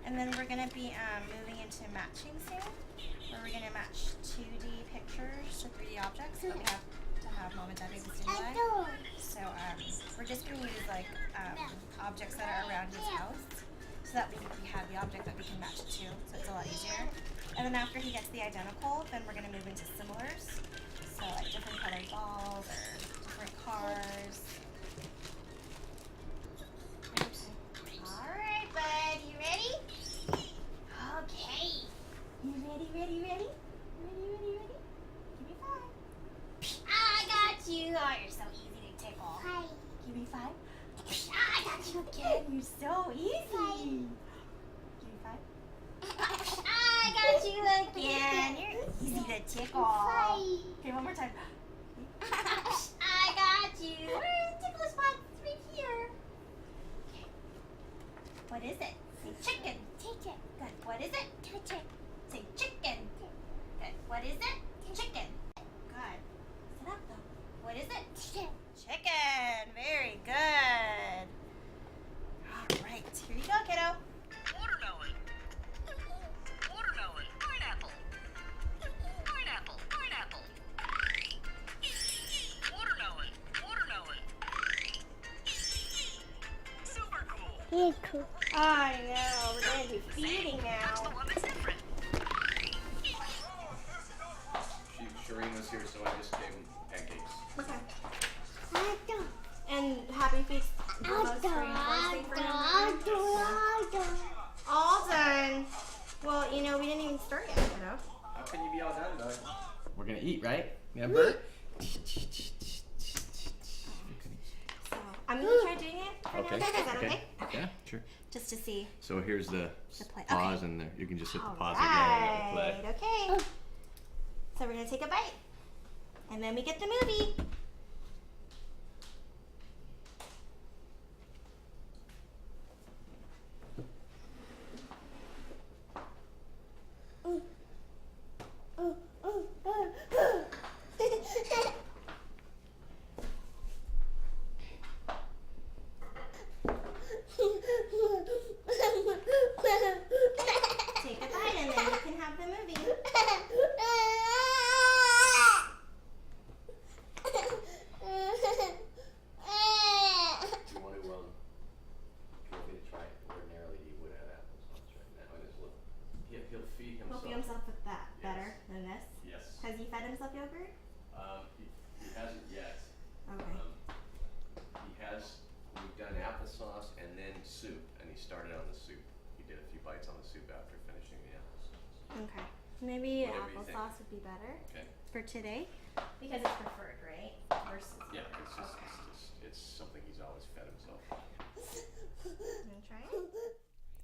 And then we're gonna be moving into matching soon, where we're gonna match 2D pictures to 3D objects, but we have to have momentaneous stimuli. So we're just gonna use like objects that are around his house, so that we have the object that we can match it to, so it's a lot easier. And then after he gets the identical, then we're gonna move into similars, so like different colored balls or different cars. Alright, bud, you ready? Okay. You ready? Ready? Give me 5. Okay, okay, one more time. I got you. Where's the tickle spot? It's right here. Okay. What is it? Say chicken. Chicken. Good. What is it? Chicken. Say chicken. Good. What is it? Chicken. Good. Sit up though. What is it? Chicken. Chicken. Very good. All right. Here you go, kiddo. Watermelon. Watermelon. Pineapple. Pineapple. Pineapple. Watermelon. Watermelon. Super cool. I know. We're going to be feeding That's the now. one that's different. Shireen was here, so I just gave him pancakes. Okay. And Happy Feet's the most reinforcing for him. All done. Well, you know, we didn't even start yet, kiddo. How can you be all done, though? We're gonna eat, right? Yeah, Bert? So, I'm going to try doing it for Okay. now. Is that okay? Yeah, sure. Just to see. So here's the play. pause, and there you can just hit the pause again and Right. it'll play. Okay. So we're going to take a bite. And then we get the movie. Take a bite and then you can have the movie. Do you want me to try it? Ordinarily, he would have applesauce right now. And he'll feed himself. He'll feed himself with that better than this? Yes. Has he fed himself yogurt? He hasn't yet. Okay. We've done applesauce and then soup, and he started on the soup. He did a few bites on the soup after finishing the applesauce. Okay. Maybe Whatever you think. applesauce would be better Okay. for today because it's preferred, right? Versus Yeah, yogurt. it's something he's always fed himself. You wanna try it?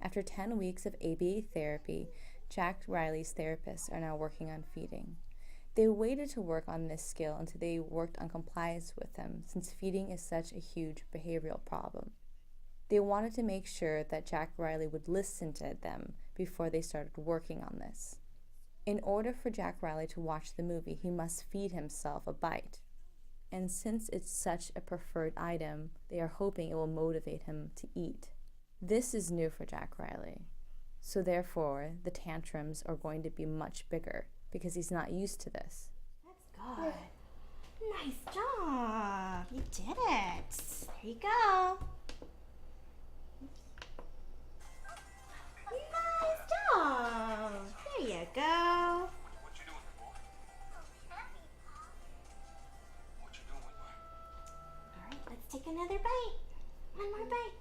After 10 weeks of ABA therapy, Jack Riley's therapists are now working on feeding. They waited to work on this skill until they worked on compliance with him, since feeding is such a huge behavioral problem. They wanted to make sure that Jack Riley would listen to them before they started working on this. In order for Jack Riley to watch the movie, he must feed himself a bite. And since it's such a preferred item, they are hoping it will motivate him to eat. This is new for Jack Riley. So therefore, the tantrums are going to be much bigger because he's not used to this. That's good. Nice job. You did it. There you go. Nice job. There you go. All right, let's take another bite. One more bite.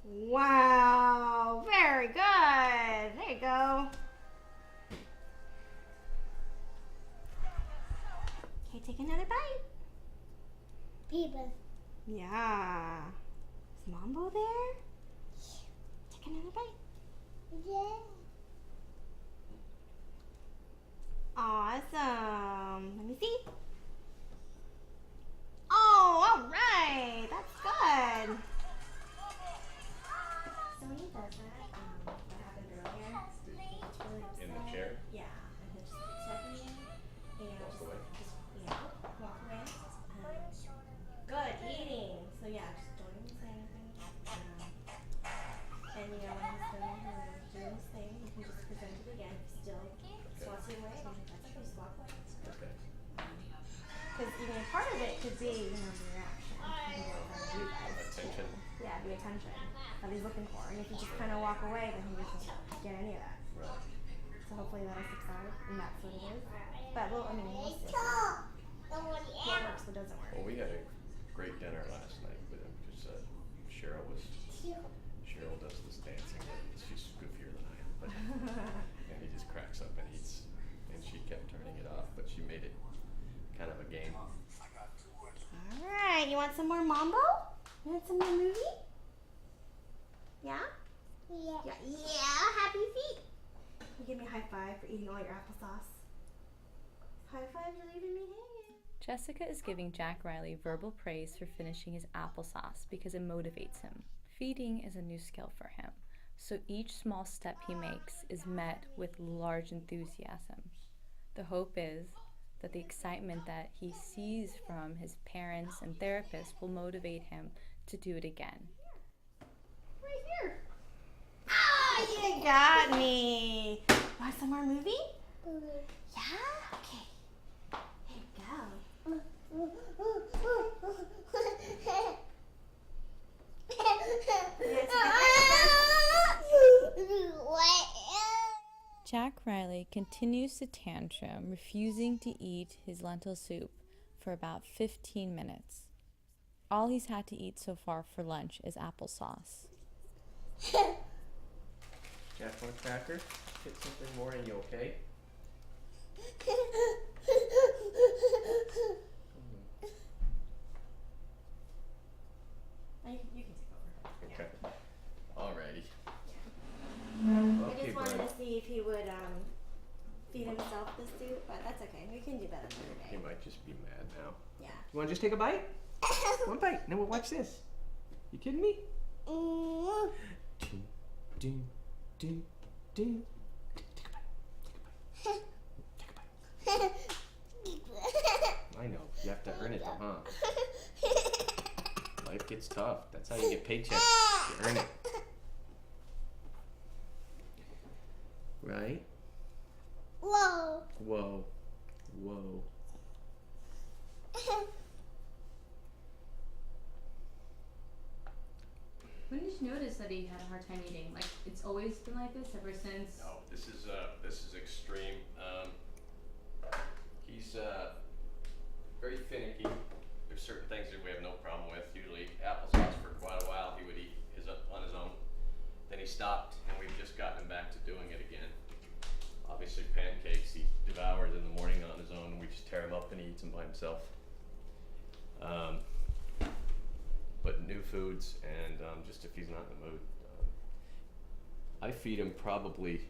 Wow, very good. There you go. Okay, take another bite. People. Yeah. Is Mambo there? Take another bite. Yeah. Awesome. Let me see. Oh, all right. That's good. So when he does that, what happened earlier, it's really upset. In the chair? Yeah. And he'll just keep stepping in and Walk away. walk away. Good, eating. So yeah, just don't even say anything. And you know, when he's done doing his thing, you can just present it again. If he still swatting away, that's okay, just walk away. Okay. Because even part of it could be, you know, the reaction. You guys. Attention. Yeah, the attention that he's looking for. And if you just kind of walk away, then he doesn't get any of that. Right. So hopefully that'll subside, and that's what it is. But well, I mean, we'll see what works, what doesn't work. Well, we had a great dinner last night with him because Cheryl does this dancing, but she's goofier than I am. But and he just cracks up and eats, and she kept turning it off, but she made it kind of a game. All right, you want some more Mambo? You want some more movie? Yeah? Yeah. Yeah, happy feet. You give me a high five for eating all your applesauce. High five for leaving me hanging. Jessica is giving Jack Riley verbal praise for finishing his applesauce because it motivates him. Feeding is a new skill for him, so each small step he makes is met with large enthusiasm. The hope is that the excitement that he sees from his parents and therapists will motivate him to do it again. Right here. Ah, you got me. Want some more movie? Yeah? Okay. Here you go. Jack Riley continues to tantrum, refusing to eat his lentil soup for about 15 minutes. All he's had to eat so far for lunch is applesauce. Jack, want a cracker? Get something more in you, okay? You can take over. Okay. Alrighty. I just wanted to see if he would feed himself the soup, but that's okay. We can do that another day. He might just be mad now. Yeah. You want to just take a bite? One bite. Now we'll watch this. You kidding me? Ding, ding, ding. Take a bite. Take a bite. Take a bite. I know. You have to earn it though, huh? Life gets tough. That's how you get paychecks. You earn it. Right? Whoa. Whoa. Whoa. When did you notice that he had a hard time eating? Like, it's always been like this ever since? No, this is extreme. He's very finicky. There's certain things that we have no problem with. Usually applesauce for quite a while he would eat on his own. Then he stopped, and we've just gotten him back to doing it again. Obviously pancakes he devours in the morning on his own. We just tear him up and he eats them by himself. But new foods and just if he's not in the mood. I feed him probably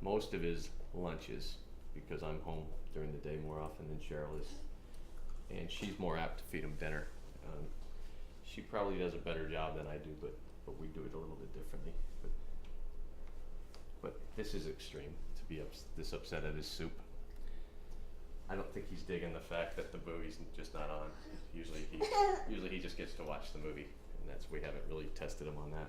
most of his lunches because I'm home during the day more often than Cheryl is. And she's more apt to feed him dinner. She probably does a better job than I do, but we do it a little bit differently. But this is extreme, to be this upset at his soup. I don't think he's digging the fact that the movie's just not on. Usually he just gets to watch the movie, and we haven't really tested him on that.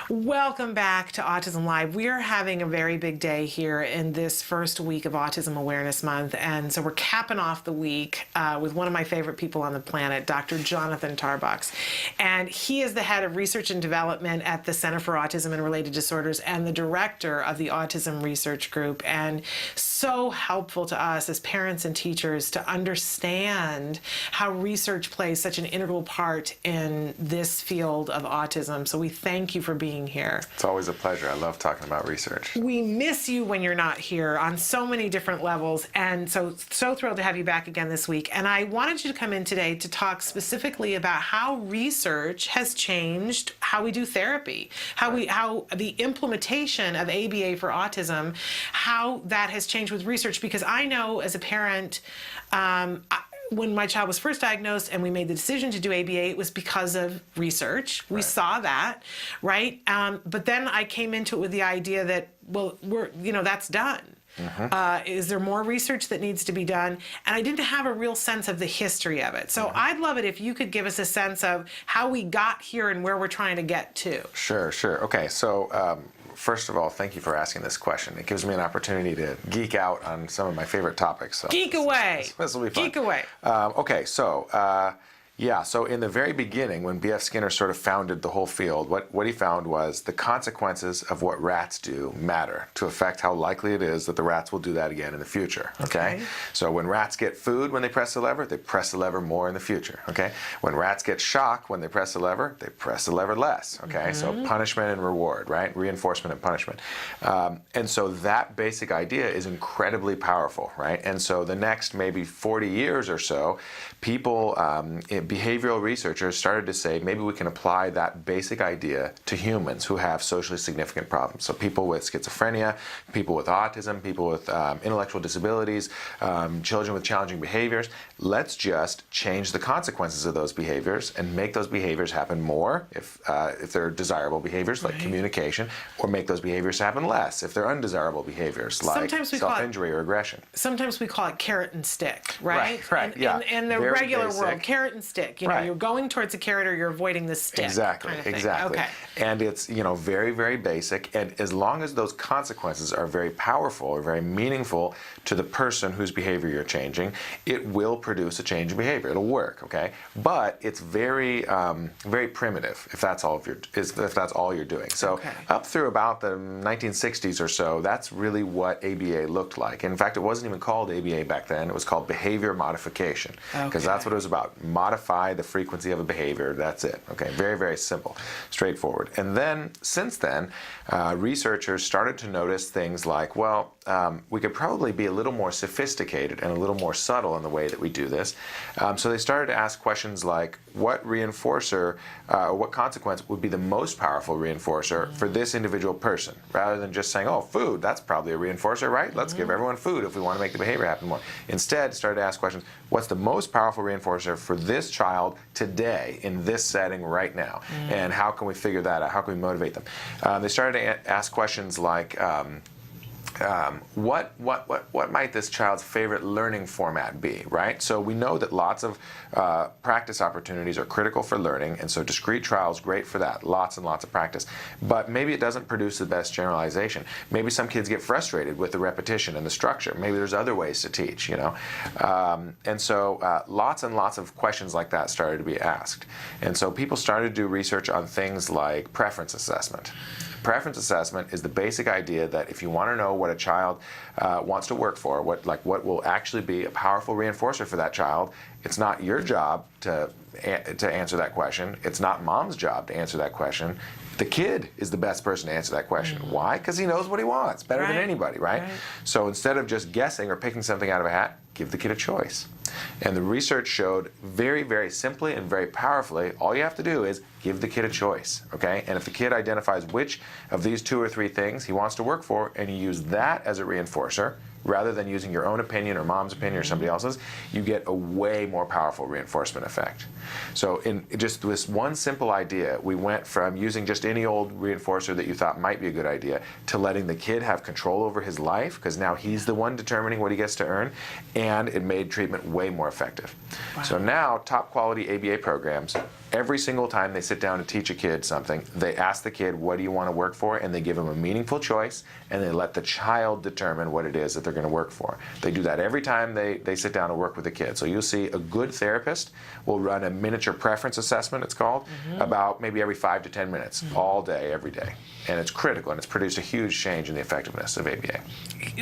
Welcome back to Autism Live. We are having a very big day here in this first week of Autism Awareness Month, and so we're capping off the week with one of my favorite people on the planet, Dr. Jonathan Tarbox. And he is the head of research and development at the Center for Autism and Related Disorders and the director of the Autism Research Group, and so helpful to us as parents and teachers to understand how research plays such an integral part in this field of autism. So we thank you for being here. It's always a pleasure. I love talking about research. We miss you when you're not here on so many different levels, and so thrilled to have you back again this week. And I wanted you to come in today to talk specifically about how research has changed how we do therapy, how the implementation of ABA for autism, how that has changed with research, because I know as a parent, when my child was first diagnosed and we made the decision to do ABA, it was because of research. We saw that, right? But then I came into it with the idea that, well, that's done. Is there more research that needs to be done? And I didn't have a real sense of the history of it. So I'd love it if you could give us a sense of how we got here and where we're trying to get to. Sure. Okay, so first of all, thank you for asking this question. It gives me an opportunity to geek out on some of my favorite topics. So geek away. This will be fun. Geek away. Okay, so so in the very beginning, when B.F. Skinner sort of founded the whole field, what he found was the consequences of what rats do matter to affect how likely it is that the rats will do that again in the future. Okay? So when rats get food when they press the lever more in the future. Okay? When rats get shock when they press the lever less. Okay? So punishment and reward, right? Reinforcement and punishment. And so that basic idea is incredibly powerful, right? And so the next maybe 40 years or so, people behavioral researchers started to say maybe we can apply that basic idea to humans who have socially significant problems. So people with schizophrenia, people with autism, people with intellectual disabilities, children with challenging behaviors. Let's just change the consequences of those behaviors and make those behaviors happen more if they're desirable behaviors like communication, or make those behaviors happen less if they're undesirable behaviors like self-injury or aggression. Sometimes we call it carrot and stick, right? Right, yeah. In the Very regular basic. world, carrot and stick. You know, you're going towards a carrot or you're avoiding the stick. Exactly, kind of thing. exactly. Okay. And it's, you know, very, very basic. And as long as those consequences are very powerful or very meaningful to the person whose behavior you're changing, it will produce a change in behavior. It'll work, okay? But it's very, very primitive if that's all you're doing. So up through about the 1960s or so, that's really what ABA looked like. In fact, it wasn't even called ABA back then. It was called behavior modification, because that's what it was about. Modify the frequency of a behavior. That's it. Okay, very, very simple, straightforward. And then, since then, researchers started to notice things like, well, we could probably be a little more sophisticated and a little more subtle in the way that we do this. So they started to ask questions like, what reinforcer, what consequence would be the most powerful reinforcer for this individual person, rather than just saying, oh, food, that's probably a reinforcer, right? Let's give everyone food if we want to make the behavior happen more. Instead, started to ask questions, what's the most powerful reinforcer for this child today in this setting right now? And how can we figure that out? How can we motivate them? They started to ask questions like, what might this child's favorite learning format be, right? So we know that lots of practice opportunities are critical for learning, and so discrete trial is great for that, lots and lots of practice. But maybe it doesn't produce the best generalization. Maybe some kids get frustrated with the repetition and the structure. Maybe there's other ways to teach, you know? And so lots and lots of questions like that started to be asked. And so people started to do research on things like preference assessment. Preference assessment is the basic idea that if you want to know what a child wants to work for, what will actually be a powerful reinforcer for that child, it's not your job to answer that question. It's not mom's job to answer that question. The kid is the best person to answer that question. Why? Because he knows what he wants better than anybody, right? So instead of just guessing or picking something out of a hat, give the kid a choice. And the research showed very, very simply and very powerfully, all you have to do is give the kid a choice, okay? And if the kid identifies which of these 2 or 3 things he wants to work for, and you use that as a reinforcer, rather than using your own opinion or mom's opinion or somebody else's, you get a way more powerful reinforcement effect. So in just this one simple idea, we went from using just any old reinforcer that you thought might be a good idea to letting the kid have control over his life, because now he's the one determining what he gets to earn, and it made treatment way more effective. So now, top quality ABA programs, every single time they sit down to teach a kid something, they ask the kid, what do you want to work for? And they give them a meaningful choice, and they let the child determine what it is that they're going to work for. They do that every time they sit down to work with a kid. So you'll see a good therapist will run a miniature preference assessment, it's called, about maybe every 5 to 10 minutes, all day, every day. And it's critical, and it's produced a huge change in the effectiveness of ABA.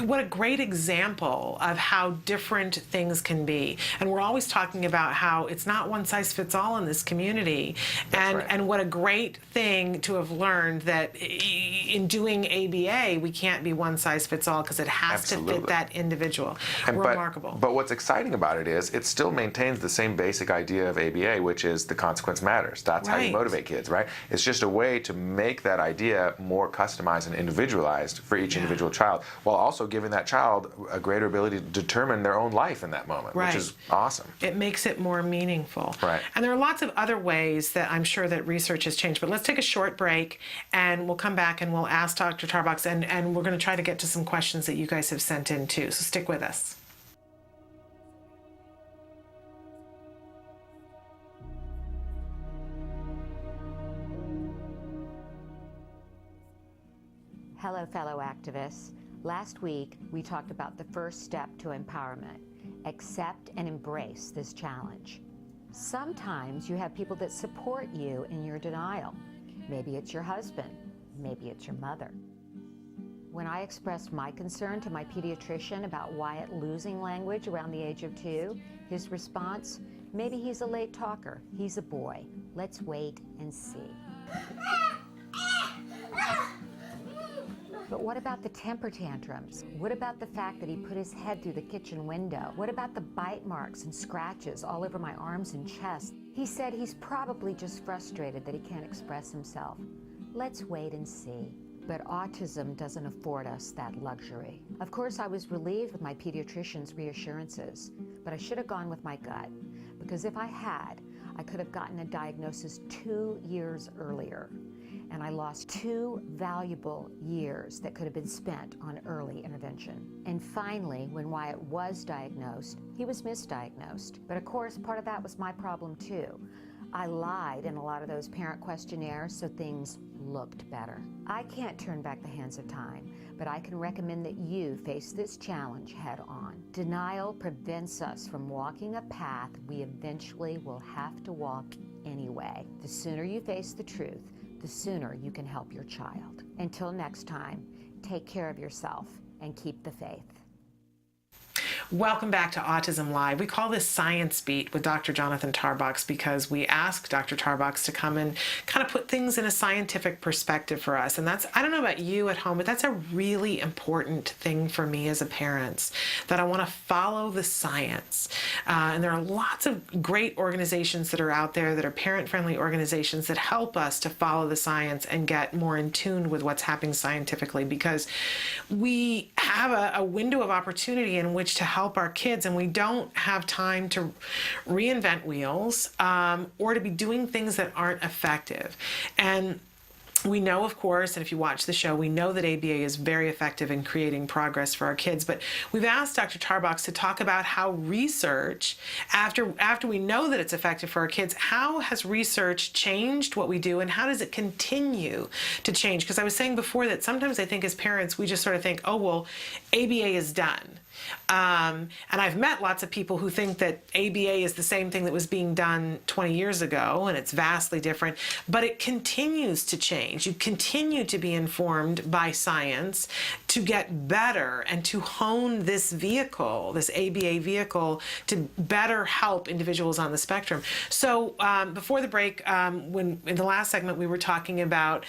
What a great example of how different things can be. And we're always talking about how it's not one size fits all in this community. And what a great thing to have learned that in doing ABA, we can't be one size fits all, because it has to fit that individual. Remarkable. But what's exciting about it is it still maintains the same basic idea of ABA, which is the consequence matters. That's how you motivate kids, right? It's just a way to make that idea more customized and individualized for each individual child, while also giving that child a greater ability to determine their own life in that moment, which is awesome. It makes it more meaningful. Right. And there are lots of other ways that I'm sure that research has changed. But let's take a short break, and we'll come back and we'll ask Dr. Tarbox, and we're going to try to get to some questions that you guys have sent in too. So stick with us. Hello, fellow activists. Last week, we talked about the first step to empowerment. Accept and embrace this challenge. Sometimes you have people that support you in your denial. Maybe it's your husband. Maybe it's your mother. When I expressed my concern to my pediatrician about Wyatt losing language around the age of 2, his response, maybe he's a late talker. He's a boy. Let's wait and see. But what about the temper tantrums? What about the fact that he put his head through the kitchen window? What about the bite marks and scratches all over my arms and chest? He said he's probably just frustrated that he can't express himself. Let's wait and see. But autism doesn't afford us that luxury. Of course, I was relieved with my pediatrician's reassurances, but I should have gone with my gut, because if I had, I could have gotten a diagnosis 2 years earlier, and I lost 2 valuable years that could have been spent on early intervention. And finally, when Wyatt was diagnosed, he was misdiagnosed. But of course, part of that was my problem too. I lied in a lot of those parent questionnaires so things looked better. I can't turn back the hands of time, but I can recommend that you face this challenge head on. Denial prevents us from walking a path we eventually will have to walk anyway. The sooner you face the truth, the sooner you can help your child. Until next time, take care of yourself and keep the faith. Welcome back to Autism Live. We call this Science Beat with Dr. Jonathan Tarbox because we ask Dr. Tarbox to come and kind of put things in a scientific perspective for us. And that's, I don't know about you at home, but that's a really important thing for me as a parent, that I want to follow the science. And there are lots of great organizations that are out there that are parent-friendly organizations that help us to follow the science and get more in tune with what's happening scientifically, because we have a window of opportunity in which to help our kids, and we don't have time to reinvent wheels or to be doing things that aren't effective. And we know, of course, and if you watch the show, we know that ABA is very effective in creating progress for our kids. But we've asked Dr. Tarbox to talk about how research, after we know that it's effective for our kids, how has research changed what we do, and how does it continue to change? Because I was saying before that sometimes I think as parents, we just sort of think, oh, well, ABA is done. And I've met lots of people who think that ABA is the same thing that was being done 20 years ago, and it's vastly different, but it continues to change. You continue to be informed by science to get better and to hone this vehicle, this ABA vehicle, to better help individuals on the spectrum. So before the break, when in the last segment we were talking about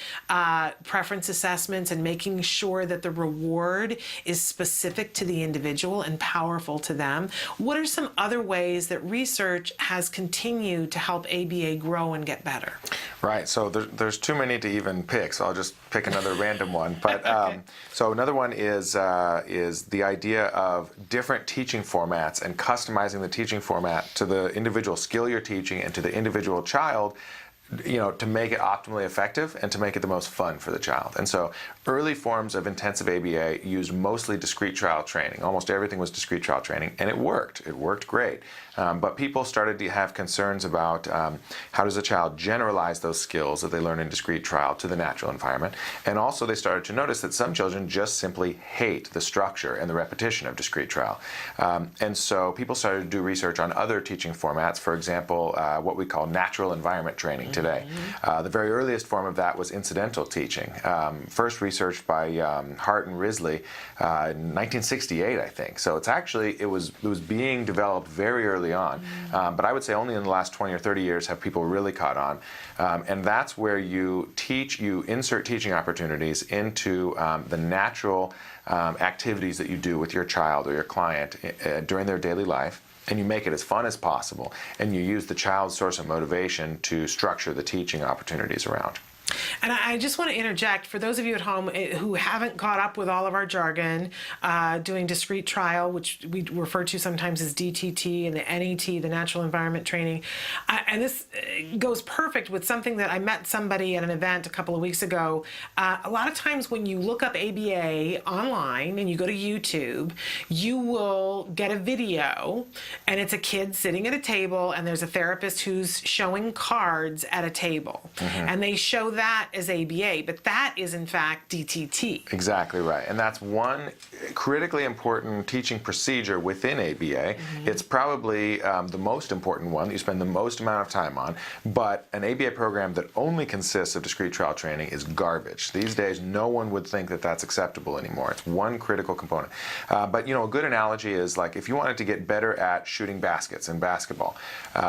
preference assessments and making sure that the reward is specific to the individual and powerful to them. What are some other ways that research has continued to help ABA grow and get better? Right, so there's too many to even pick, so I'll just pick another random one. But okay. So another one is the idea of different teaching formats and customizing the teaching format to the individual skill you're teaching and to the individual child, you know, to make it optimally effective and to make it the most fun for the child. And so early forms of intensive ABA used mostly discrete trial training. Almost everything was discrete trial training, and it worked. It worked great. But people started to have concerns about how does a child generalize those skills that they learn in discrete trial to the natural environment. And also they started to notice that some children just simply hate the structure and the repetition of discrete trial. And so people started to do research on other teaching formats, for example, what we call natural environment training today. The very earliest form of that was incidental teaching, first researched by Hart and Risley in 1968, I think. So it's actually, it was being developed very early on, but I would say only in the last 20 or 30 years have people really caught on, and that's where you insert teaching opportunities into the natural activities that you do with your child or your client during their daily life, and you make it as fun as possible, and you use the child's source of motivation to structure the teaching opportunities around. And I just want to interject, for those of you at home who haven't caught up with all of our jargon, doing discrete trial, which we refer to sometimes as DTT, and the NET, the natural environment training. And this goes perfect with something that I met somebody at an event a couple of weeks ago. A lot of times when you look up ABA online and you go to YouTube, you will get a video, and it's a kid sitting at a table, and there's a therapist who's showing cards at a table. And they show that as ABA, but that is in fact DTT. Exactly right, and that's one critically important teaching procedure within ABA. It's probably the most important one that you spend the most amount of time on, but an ABA program that only consists of discrete trial training is garbage. These days, no one would think that that's acceptable anymore. It's one critical component. But you know, a good analogy is like if you wanted to get better at shooting baskets in basketball,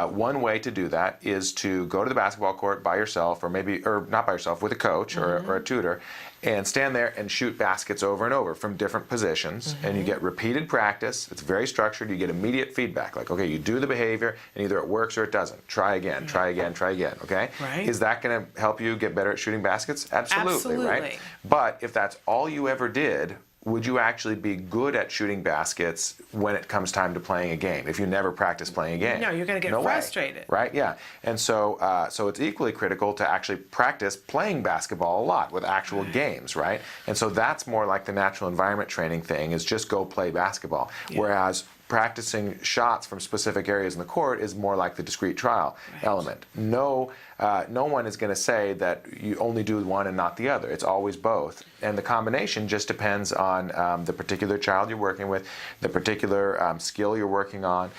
one way to do that is to go to the basketball court by yourself, or maybe, or not by yourself with a coach or a tutor, and stand there and shoot baskets over and over from different positions, and you get repeated practice. It's very structured. You get immediate feedback, like, okay, you do the behavior, and either it works or it doesn't. Try again, try again, try again, okay? Right. Is that going to help you get better at shooting baskets? Absolutely, right? But if that's all you ever did, would you actually be good at shooting baskets when it comes time to playing a game if you never practice playing a game? No, you're going to get frustrated. Right, yeah. And so so it's equally critical to actually practice playing basketball a lot with actual games, right? And so that's more like the natural environment training thing, is just go play basketball. Whereas practicing shots from specific areas in the court is more like the discrete trial element. No one is going to say that you only do one and not the other. It's always both. And the combination just depends on the particular child you're working with, the particular skill you're working on.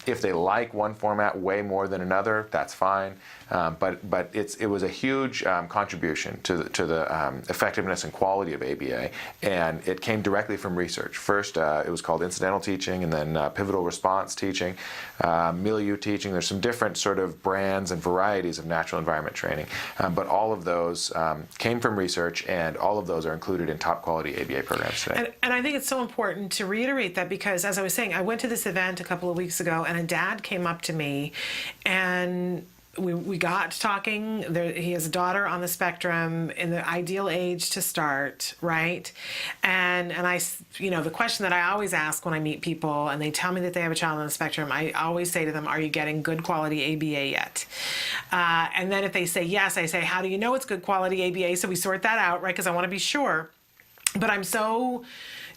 If they like one format way more than another, that's fine. But it was a huge contribution to the effectiveness and quality of ABA, and it came directly from research. First, it was called incidental teaching, and then pivotal response teaching, milieu teaching. There's some different sort of brands and varieties of natural environment training, but all of those came from research, and all of those are included in top quality ABA programs today. And I think it's so important to reiterate that, because as I was saying, I went to this event a couple of weeks ago, and a dad came up to me, and we got talking. He has a daughter on the spectrum in the ideal age to start, right? And I, the question that I always ask when I meet people and they tell me that they have a child on the spectrum, I always say to them, are you getting good quality ABA yet? And then if they say yes, I say, how do you know it's good quality ABA? So we sort that out, right? Because I want to be sure. But I'm so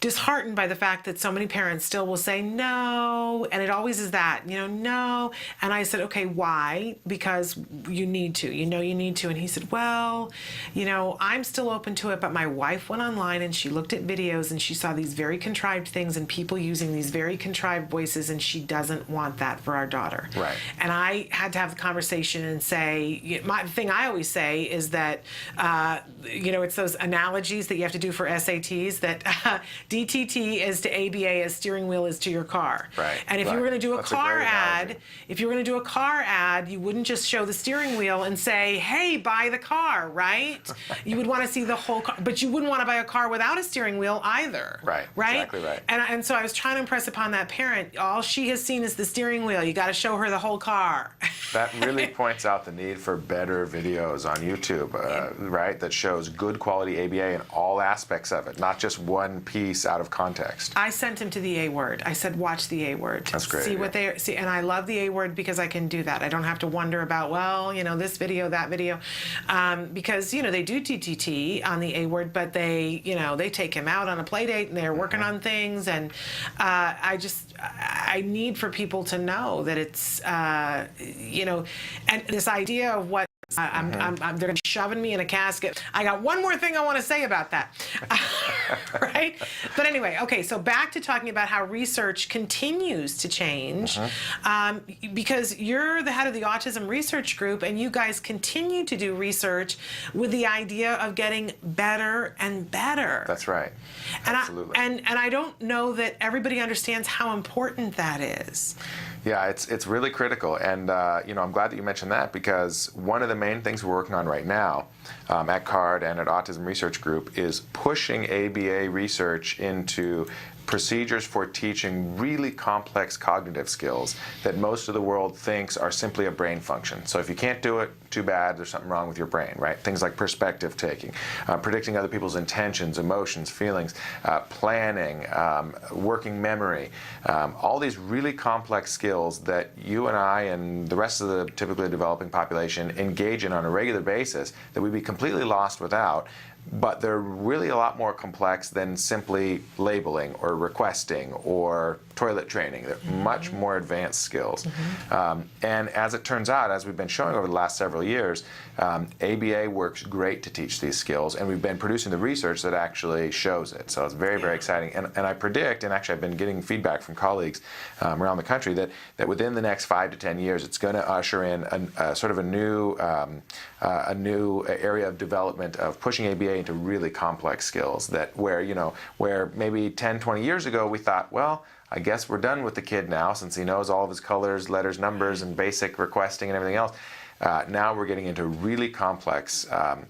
disheartened by the fact that so many parents still will say no, and it always is that, no. And I said, okay, why? Because you need to, you need to. And he said, well, I'm still open to it, but my wife went online and she looked at videos and she saw these very contrived things and people using these very contrived voices, and she doesn't want that for our daughter. Right. And I had to have the conversation and say, the thing I always say is that, it's those analogies that you have to do for SATs, that DTT is to ABA as steering wheel is to your car. Right. And if you were going to do a car ad, you wouldn't just show the steering wheel and say, hey, buy the car, right? You would want to see the whole car, but you wouldn't want to buy a car without a steering wheel either. Right. Exactly right. And so I was trying to impress upon that parent, all she has seen is the steering wheel. You got to show her the whole car. That really points out the need for better videos on YouTube, right? That shows good quality ABA in all aspects of it, not just one piece out of context. I sent him to the A word. I said, watch the A word. That's great. See what they see, and I love the A word because I can do that. I don't have to wonder about, this video, that video, because they do TTT on the A word, but they take him out on a play date and they're working on things, and I need for people to know that it's and this idea of what. They're going to be shoving me in a casket. I got one more thing I want to say about that. Right? But anyway, okay, so back to talking about how research continues to change, because you're the head of the Autism Research Group, and you guys continue to do research with the idea of getting better and better. That's right. Absolutely. And I don't know that everybody understands how important that is. Yeah, it's really critical, and I'm glad that you mentioned that, because one of the main things we're working on right now at CARD and at Autism Research Group is pushing ABA research into procedures for teaching really complex cognitive skills that most of the world thinks are simply a brain function. So if you can't do it, too bad, there's something wrong with your brain, right? Things like perspective taking, predicting other people's intentions, emotions, feelings, planning, working memory, all these really complex skills that you and I and the rest of the typically developing population engage in on a regular basis that we'd be completely lost without. But they're really a lot more complex than simply labeling or requesting or toilet training. They're much more advanced skills. And as it turns out, as we've been showing over the last several years, ABA works great to teach these skills, and we've been producing the research that actually shows it. So it's very, very exciting. And I predict, and actually I've been getting feedback from colleagues around the country, that within the next 5 to 10 years, it's going to usher in sort of a new area of development of pushing ABA into really complex skills where maybe 10, 20 years ago we thought, well, I guess we're done with the kid now since he knows all of his colors, letters, numbers, and basic requesting and everything else. now we're getting into really complex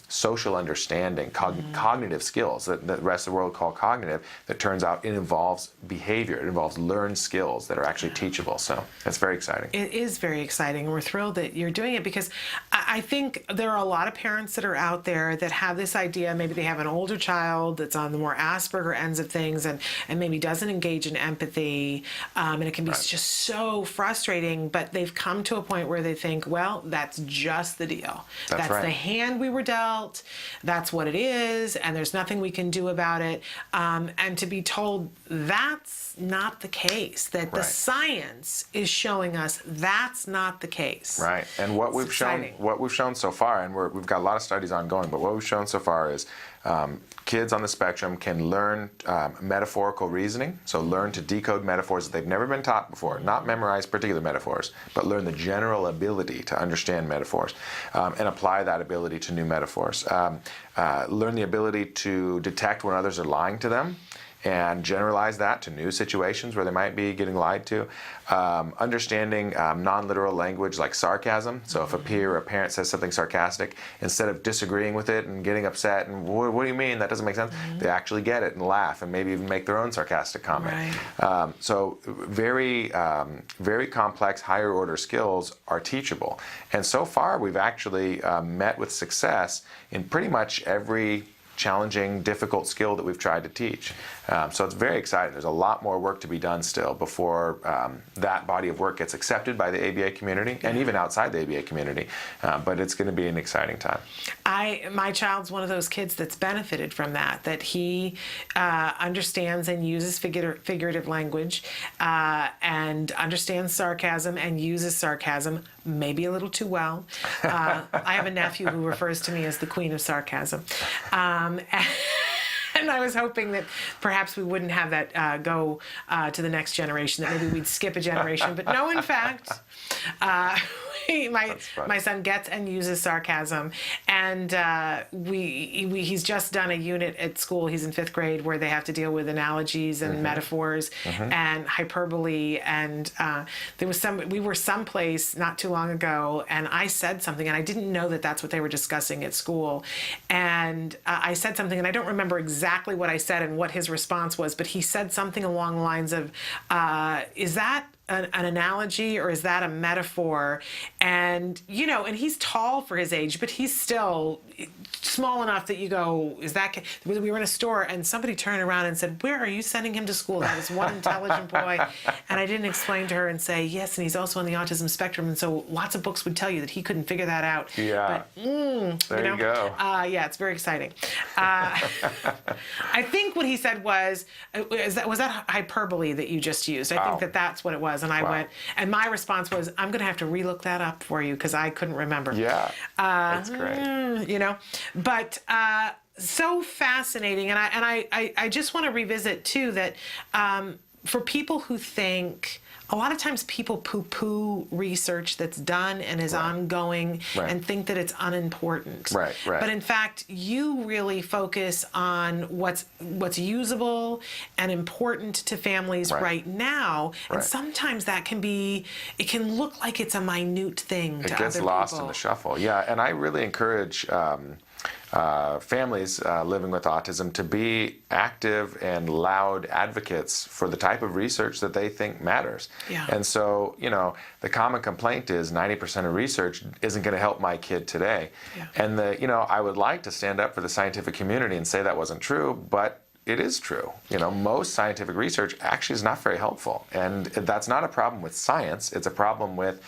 social understanding, cognitive skills that the rest of the world call cognitive, that turns out it involves behavior, it involves learned skills that are actually teachable. So it's very exciting. It is very exciting, and we're thrilled that you're doing it, because I think there are a lot of parents that are out there that have this idea, maybe they have an older child that's on the more Asperger ends of things and maybe doesn't engage in empathy, and it can be just so frustrating, but they've come to a point where they think, well, that's just the deal. That's right. The hand we were dealt, that's what it is, and there's nothing we can do about it. And to be told that's not the case, that the science is showing us that's not the case. Right, and what we've shown so far, and we've got a lot of studies ongoing, but what we've shown so far is kids on the spectrum can learn metaphorical reasoning, so learn to decode metaphors that they've never been taught before, not memorize particular metaphors, but learn the general ability to understand metaphors and apply that ability to new metaphors. Learn the ability to detect when others are lying to them and generalize that to new situations where they might be getting lied to. Understanding non-literal language like sarcasm. So if a peer or a parent says something sarcastic, instead of disagreeing with it and getting upset and what do you mean, that doesn't make sense, they actually get it and laugh and maybe even make their own sarcastic comment. So very, very complex higher order skills are teachable. And so far we've actually met with success in pretty much every challenging, difficult skill that we've tried to teach. So it's very exciting. There's a lot more work to be done still before that body of work gets accepted by the ABA community and even outside the ABA community. But it's going to be an exciting time. My child's one of those kids that's benefited from that he understands and uses figurative language and understands sarcasm and uses sarcasm, maybe a little too well. I have a nephew who refers to me as the queen of sarcasm. And I was hoping that perhaps we wouldn't have that go to the next generation, that maybe we'd skip a generation. But no, in fact, my son gets and uses sarcasm. And he's just done a unit at school, he's in 5th grade, where they have to deal with analogies and metaphors and hyperbole. And we were someplace not too long ago, and I said something, and I didn't know that that's what they were discussing at school. And I said something, and I don't remember exactly what I said and what his response was, but he said something along the lines of, is that an analogy or is that a metaphor? And and he's tall for his age, but he's still small enough that you go, is that? We were in a store and somebody turned around and said, where are you sending him to school? That is one intelligent boy. And I didn't explain to her and say, yes, and he's also on the autism spectrum, and so lots of books would tell you that he couldn't figure that out. Yeah. But, there you go. Yeah, it's very exciting. I think what he said was that hyperbole that you just used? I think that's what it was. And I went, and my response was, I'm going to have to relook that up for you because I couldn't remember. Yeah, that's great. But so fascinating. And I just want to revisit too that for people who think, a lot of times people poo-poo research that's done and is ongoing and think that it's unimportant. Right. But in fact, you really focus on what's usable and important to families right now. And sometimes that can look like it's a minute thing to other people. It gets lost in the shuffle. Yeah, and I really encourage families living with autism to be active and loud advocates for the type of research that they think matters. Yeah. And so, the common complaint is 90% of research isn't going to help my kid today. Yeah. And I would like to stand up for the scientific community and say that wasn't true, but it is true. Most scientific research actually is not very helpful. And that's not a problem with science, it's a problem with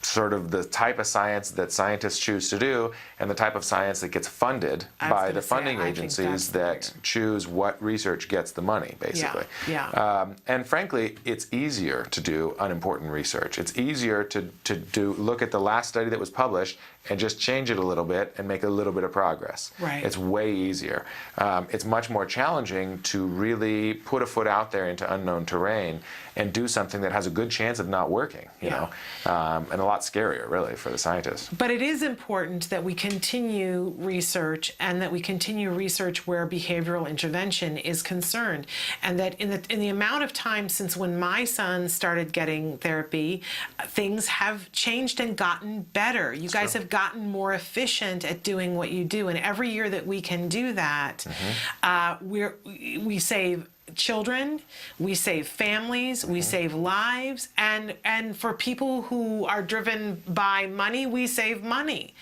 sort of the type of science that scientists choose to do and the type of science that gets funded by the funding agencies that choose what research gets the money, basically. And frankly, it's easier to do unimportant research. It's easier to look at the last study that was published and just change it a little bit and make a little bit of progress. Right. It's way easier. It's much more challenging to really put a foot out there into unknown terrain and do something that has a good chance of not working, you know, and a lot scarier, really, for the scientists. But it is important that we continue research, and that we continue research where behavioral intervention is concerned, and that in the amount of time since when my son started getting therapy, things have changed and gotten better. You guys have gotten more efficient at doing what you do, and every year that we can do that, we save children, we save families, we save lives, and for people who are driven by money, we save money.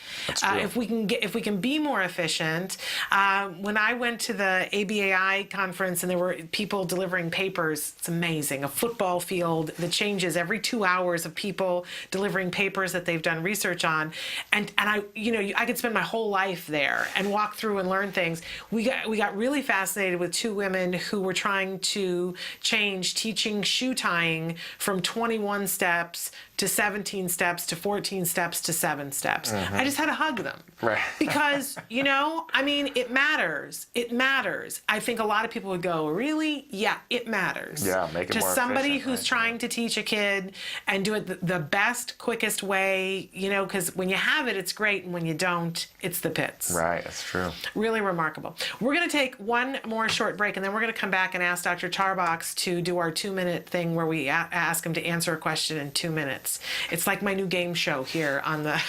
If we can be more efficient. When I went to the ABAI conference and there were people delivering papers, it's amazing. A football field that changes every 2 hours of people delivering papers that they've done research on, and I could spend my whole life there and walk through and learn things. We got really fascinated with two women who were trying to change teaching shoe tying from 21 steps to 17 steps to 14 steps to 7 steps. I just had to hug them. Right. Because, it matters. It matters. I think a lot of people would go, really? Yeah, it matters. Yeah, make it to more somebody efficient, who's trying to teach a kid and do it the best, quickest way, because when you have it, it's great, and when you don't, it's the pits. Right, that's true. Really remarkable. We're going to take one more short break, and then we're going to come back and ask Dr. Tarbox to do our 2-minute thing where we ask him to answer a question in 2 minutes. It's like my new game show here on the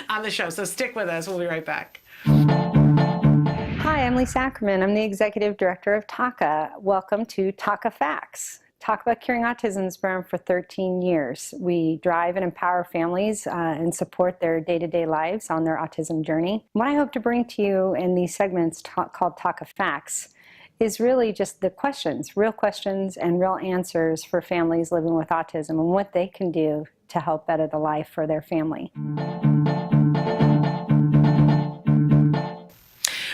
on the show. So stick with us. We'll be right back. Hi, I'm Lisa Ackerman. I'm the Executive Director of TACA. Welcome to TACA Facts. Talk About Curing Autism has been around for 13 years. We drive and empower families and support their day-to-day lives on their autism journey. What I hope to bring to you in these segments called TACA Facts is really just the questions, real questions and real answers for families living with autism and what they can do to help better the life for their family.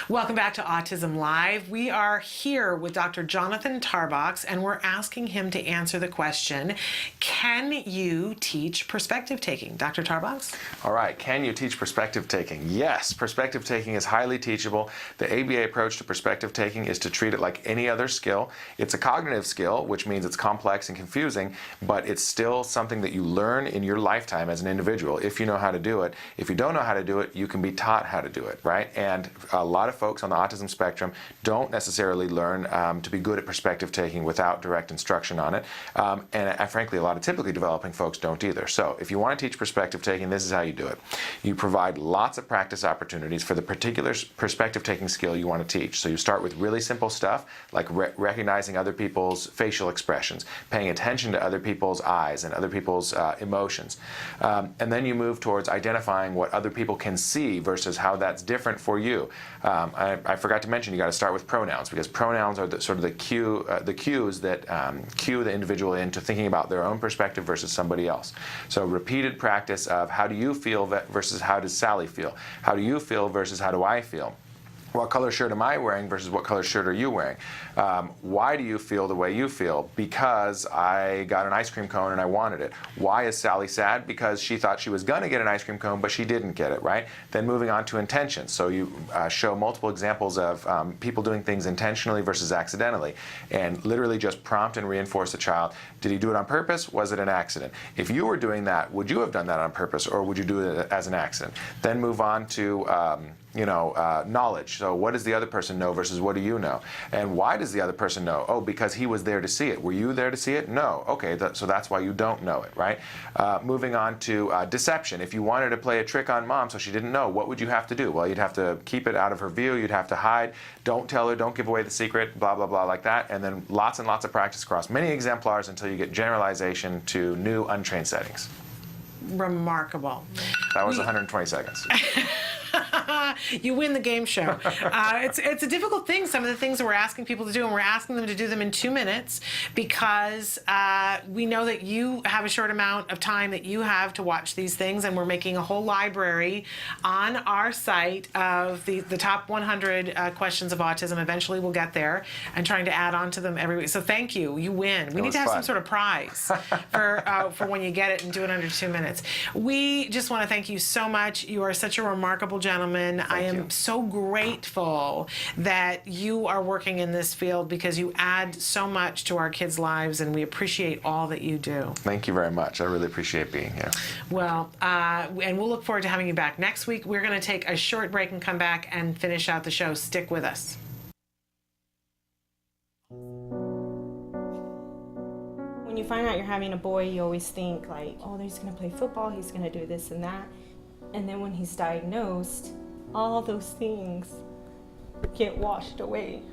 Welcome back to Autism Live. We are here with Dr. Jonathan Tarbox, and we're asking him to answer the question, can you teach perspective taking? Dr. Tarbox? All right, can you teach perspective taking? Yes, perspective taking is highly teachable. The ABA approach to perspective taking is to treat it like any other skill. It's a cognitive skill, which means it's complex and confusing, but it's still something that you learn in your lifetime as an individual if you know how to do it. If you don't know how to do it, you can be taught how to do it, right? And a lot of folks on the autism spectrum don't necessarily learn to be good at perspective taking without direct instruction on it. And frankly, a lot of typically developing folks don't either. So if you want to teach perspective taking, this is how you do it. You provide lots of practice opportunities for the particular perspective taking skill you want to teach. So you start with really simple stuff like recognizing other people's facial expressions, paying attention to other people's eyes and other people's emotions. And then you move towards identifying what other people can see versus how that's different for you. I forgot to mention you got to start with pronouns, because pronouns are the cues that cue the individual into thinking about their own perspective versus somebody else. So repeated practice of how do you feel versus how does Sally feel? How do you feel versus how do I feel? What color shirt am I wearing versus what color shirt are you wearing? Why do you feel the way you feel? Because I got an ice cream cone and I wanted it. Why is Sally sad? Because she thought she was going to get an ice cream cone, but she didn't get it, right? Then moving on to intention. So you show multiple examples of people doing things intentionally versus accidentally, and literally just prompt and reinforce the child. Did he do it on purpose? Was it an accident? If you were doing that, would you have done that on purpose, or would you do it as an accident? Then move on to knowledge. So what does the other person know versus what do you know? And why does the other person know? Oh, because he was there to see it. Were you there to see it? No. Okay, so that's why you don't know it, right? Moving on to deception. If you wanted to play a trick on mom so she didn't know, what would you have to do? Well, you'd have to keep it out of her view. You'd have to hide. Don't tell her. Don't give away the secret, blah, blah, blah, like that. And then lots and lots of practice across many exemplars until you get generalization to new untrained settings. Remarkable. That was 120 seconds. You win the game show. It's a difficult thing, some of the things that we're asking people to do, and we're asking them to do them in 2 minutes because we know that you have a short amount of time that you have to watch these things, and we're making a whole library on our site of the top 100 questions of autism. Eventually we'll get there, and trying to add on to them every week. So thank you. You win. We need to have some sort of prize for when you get it and do it under 2 minutes. We just want to thank you so much. You are such a remarkable gentleman. I am so grateful that you are working in this field because you add so much to our kids' lives, and we appreciate all that you do. Thank you very much. I really appreciate being here. Well, and we'll look forward to having you back next week. We're going to take a short break and come back and finish out the show. Stick with us. When you find out you're having a boy, you always think like, oh, he's going to play football, he's going to do this and that. And then when he's diagnosed, all those things get washed away.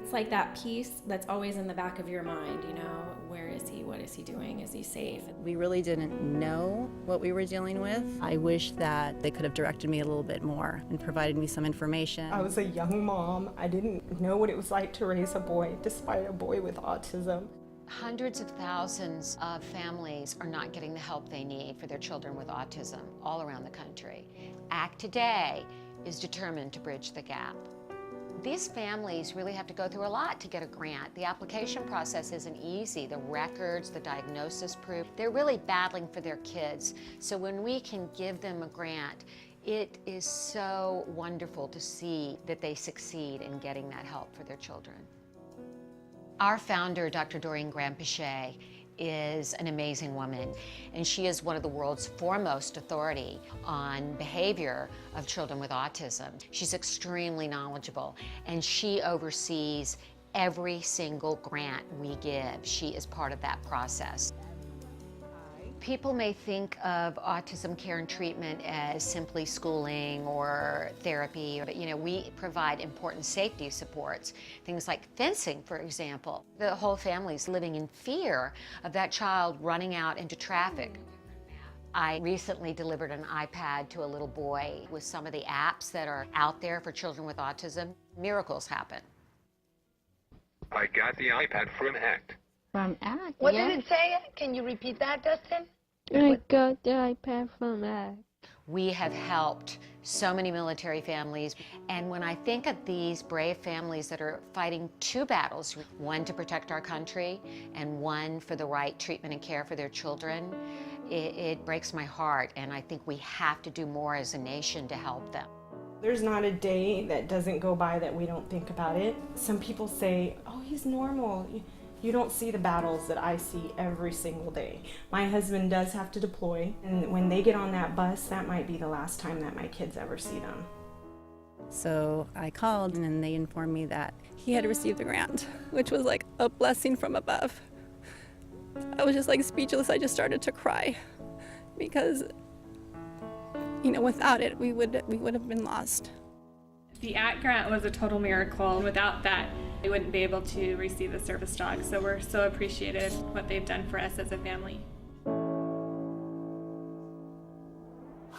It's like that piece that's always in the back of your mind, you know, where is he, what is he doing, is he safe? We really didn't know what we were dealing with. I wish that they could have directed me a little bit more and provided me some information. I was a young mom. I didn't know what it was like to raise a boy, despite a boy with autism. Hundreds of thousands of families are not getting the help they need for their children with autism all around the country. ACT Today is determined to bridge the gap. These families really have to go through a lot to get a grant. The application process isn't easy. The records, the diagnosis proof, they're really battling for their kids. So when we can give them a grant, it is so wonderful to see that they succeed in getting that help for their children. Our founder, Dr. Doreen Graham-Pichet, is an amazing woman, and she is one of the world's foremost authority on behavior of children with autism. She's extremely knowledgeable, and she oversees every single grant we give. She is part of that process. People may think of autism care and treatment as simply schooling or therapy, but we provide important safety supports, things like fencing, for example. The whole family's living in fear of that child running out into traffic. I recently delivered an iPad to a little boy with some of the apps that are out there for children with autism. Miracles happen. I got the iPad from ACT. From ACT, What yeah. did it say? Can you repeat that, Dustin? I got the iPad from ACT. We have helped so many military families, and when I think of these brave families that are fighting two battles, one to protect our country and one for the right treatment and care for their children, it breaks my heart, and I think we have to do more as a nation to help them. There's not a day that doesn't go by that we don't think about it. Some people say, oh, he's normal. You don't see the battles that I see every single day. My husband does have to deploy, and when they get on that bus, that might be the last time that my kids ever see them. So I called, and then they informed me that he had received the grant, which was like a blessing from above. I was just like speechless. I just started to cry because, without it, we would have been lost. The ACT grant was a total miracle, and without that, we wouldn't be able to receive the service dog. So we're so appreciative what they've done for us as a family.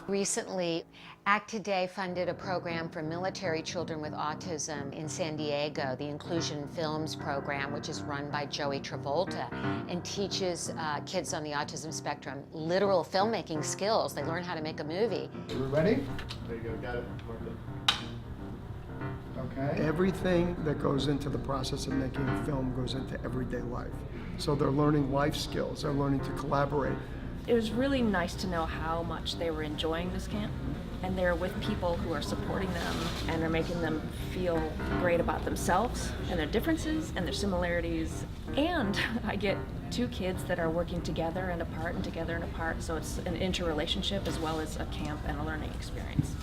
Recently, ACT Today funded a program for military children with autism in San Diego, the Inclusion Films program, which is run by Joey Travolta, and teaches kids on the autism spectrum literal filmmaking skills. They learn how to make a movie. Are we ready? There you go, got it. Okay. Everything that goes into the process of making a film goes into everyday life. So they're learning life skills, they're learning to collaborate. It was really nice to know how much they were enjoying this camp, and they're with people who are supporting them and are making them feel great about themselves and their differences and their similarities. And I get two kids that are working together and apart and together and apart, so it's an interrelationship as well as a camp and a learning experience.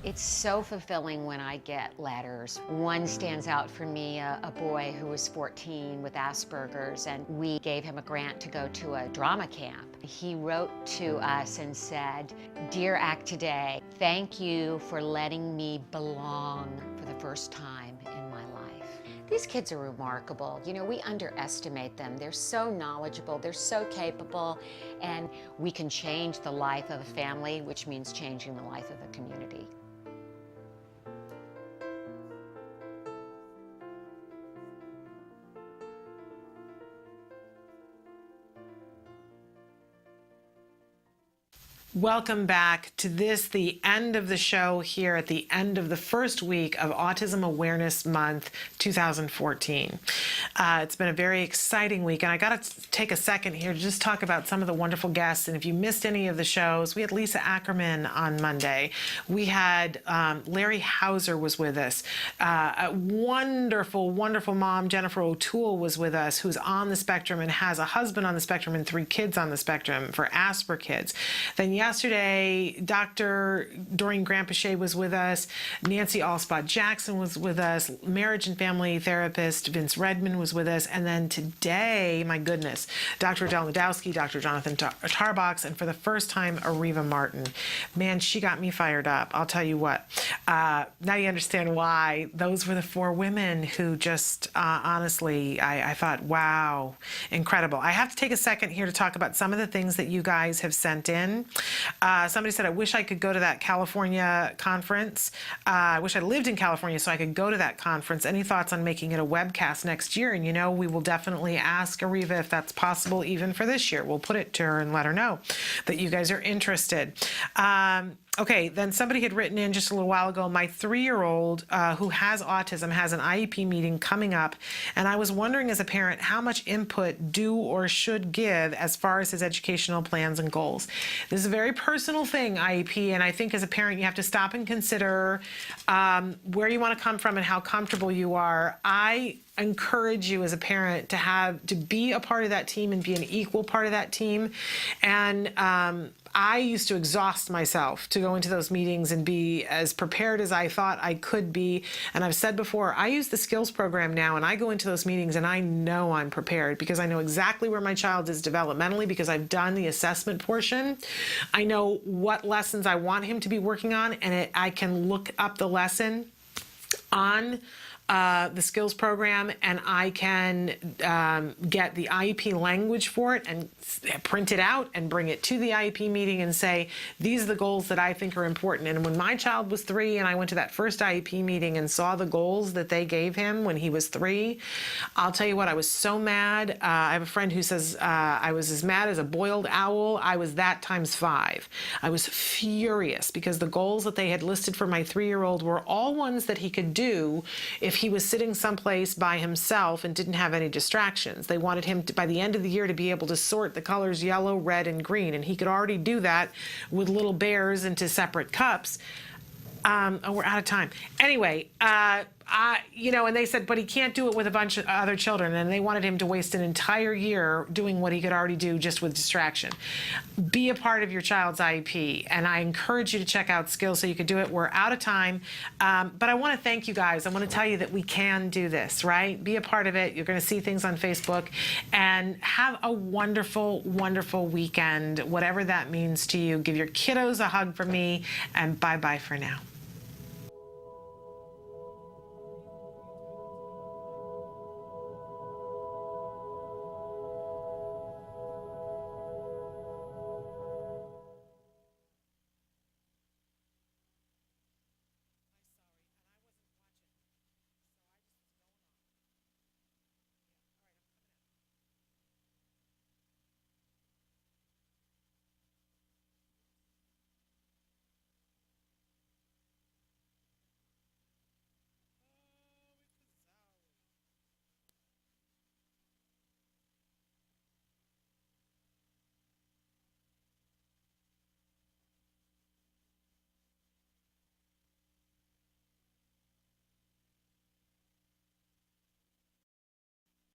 It's so fulfilling when I get letters. One stands out for me, a boy who was 14 with Asperger's, and we gave him a grant to go to a drama camp. He wrote to us and said, "Dear ACT Today, thank you for letting me belong for the first time in my life." These kids are remarkable. We underestimate them. They're so knowledgeable, they're so capable, and we can change the life of a family, which means changing the life of a community. Welcome back to this, the end of the show here at the end of the first week of Autism Awareness Month 2014. It's been a very exciting week, and I got to take a second here to just talk about some of the wonderful guests. And if you missed any of the shows, we had Lisa Ackerman on Monday. We had Larry Hauser was with us. A wonderful, wonderful mom, Jennifer O'Toole, was with us, who's on the spectrum and has a husband on the spectrum and 3 kids on the spectrum for Asper kids. Then yesterday, Dr. Doreen Grandpichet was with us. Nancy Allspot Jackson was with us. Marriage and family therapist Vince Redmond was with us. And then today, my goodness, Dr. Adele Nadowski, Dr. Jonathan Tarbox, and for the first time, Ariva Martin. Man, she got me fired up. I'll tell you what. Now you understand why. Those were the 4 women who just, honestly, I thought, wow, incredible. I have to take a second here to talk about some of the things that you guys have sent in. Somebody said, I wish I could go to that California conference. I wish I lived in California so I could go to that conference. Any thoughts on making it a webcast next year? And, you know, we will definitely ask Ariva if that's possible even for this year. We'll put it to her and let her know that you guys are interested. Okay, then somebody had written in just a little while ago, my 3-year-old who has autism has an IEP meeting coming up, and I was wondering as a parent how much input do or should give as far as his educational plans and goals. This is a very personal thing, IEP, and I think as a parent you have to stop and consider where you want to come from and how comfortable you are. I encourage you as a parent to be a part of that team and be an equal part of that team. And I used to exhaust myself to go into those meetings and be as prepared as I thought I could be. And I've said before, I use the skills program now, and I go into those meetings and I know I'm prepared because I know exactly where my child is developmentally because I've done the assessment portion. I know what lessons I want him to be working on, and I can look up the lesson on the skills program, and I can get the IEP language for it and print it out and bring it to the IEP meeting and say, these are the goals that I think are important. And when my child was 3 and I went to that first IEP meeting and saw the goals that they gave him when he was 3, I'll tell you what, I was so mad. I have a friend who says I was as mad as a boiled owl. I was that times 5. I was furious because the goals that they had listed for my 3-year-old were all ones that he could do if he was sitting someplace by himself and didn't have any distractions. They wanted him to, by the end of the year, to be able to sort the colors yellow, red, and green, and he could already do that with little bears into separate cups. Oh, we're out of time. Anyway, and they said, but he can't do it with a bunch of other children, and they wanted him to waste an entire year doing what he could already do just with distraction. Be a part of your child's IEP, and I encourage you to check out skills so you could do it. We're out of time, but I want to thank you guys. I want to tell you that we can do this, right? Be a part of it. You're going to see things on Facebook, and have a wonderful, wonderful weekend, whatever that means to you. Give your kiddos a hug from me, and bye-bye for now.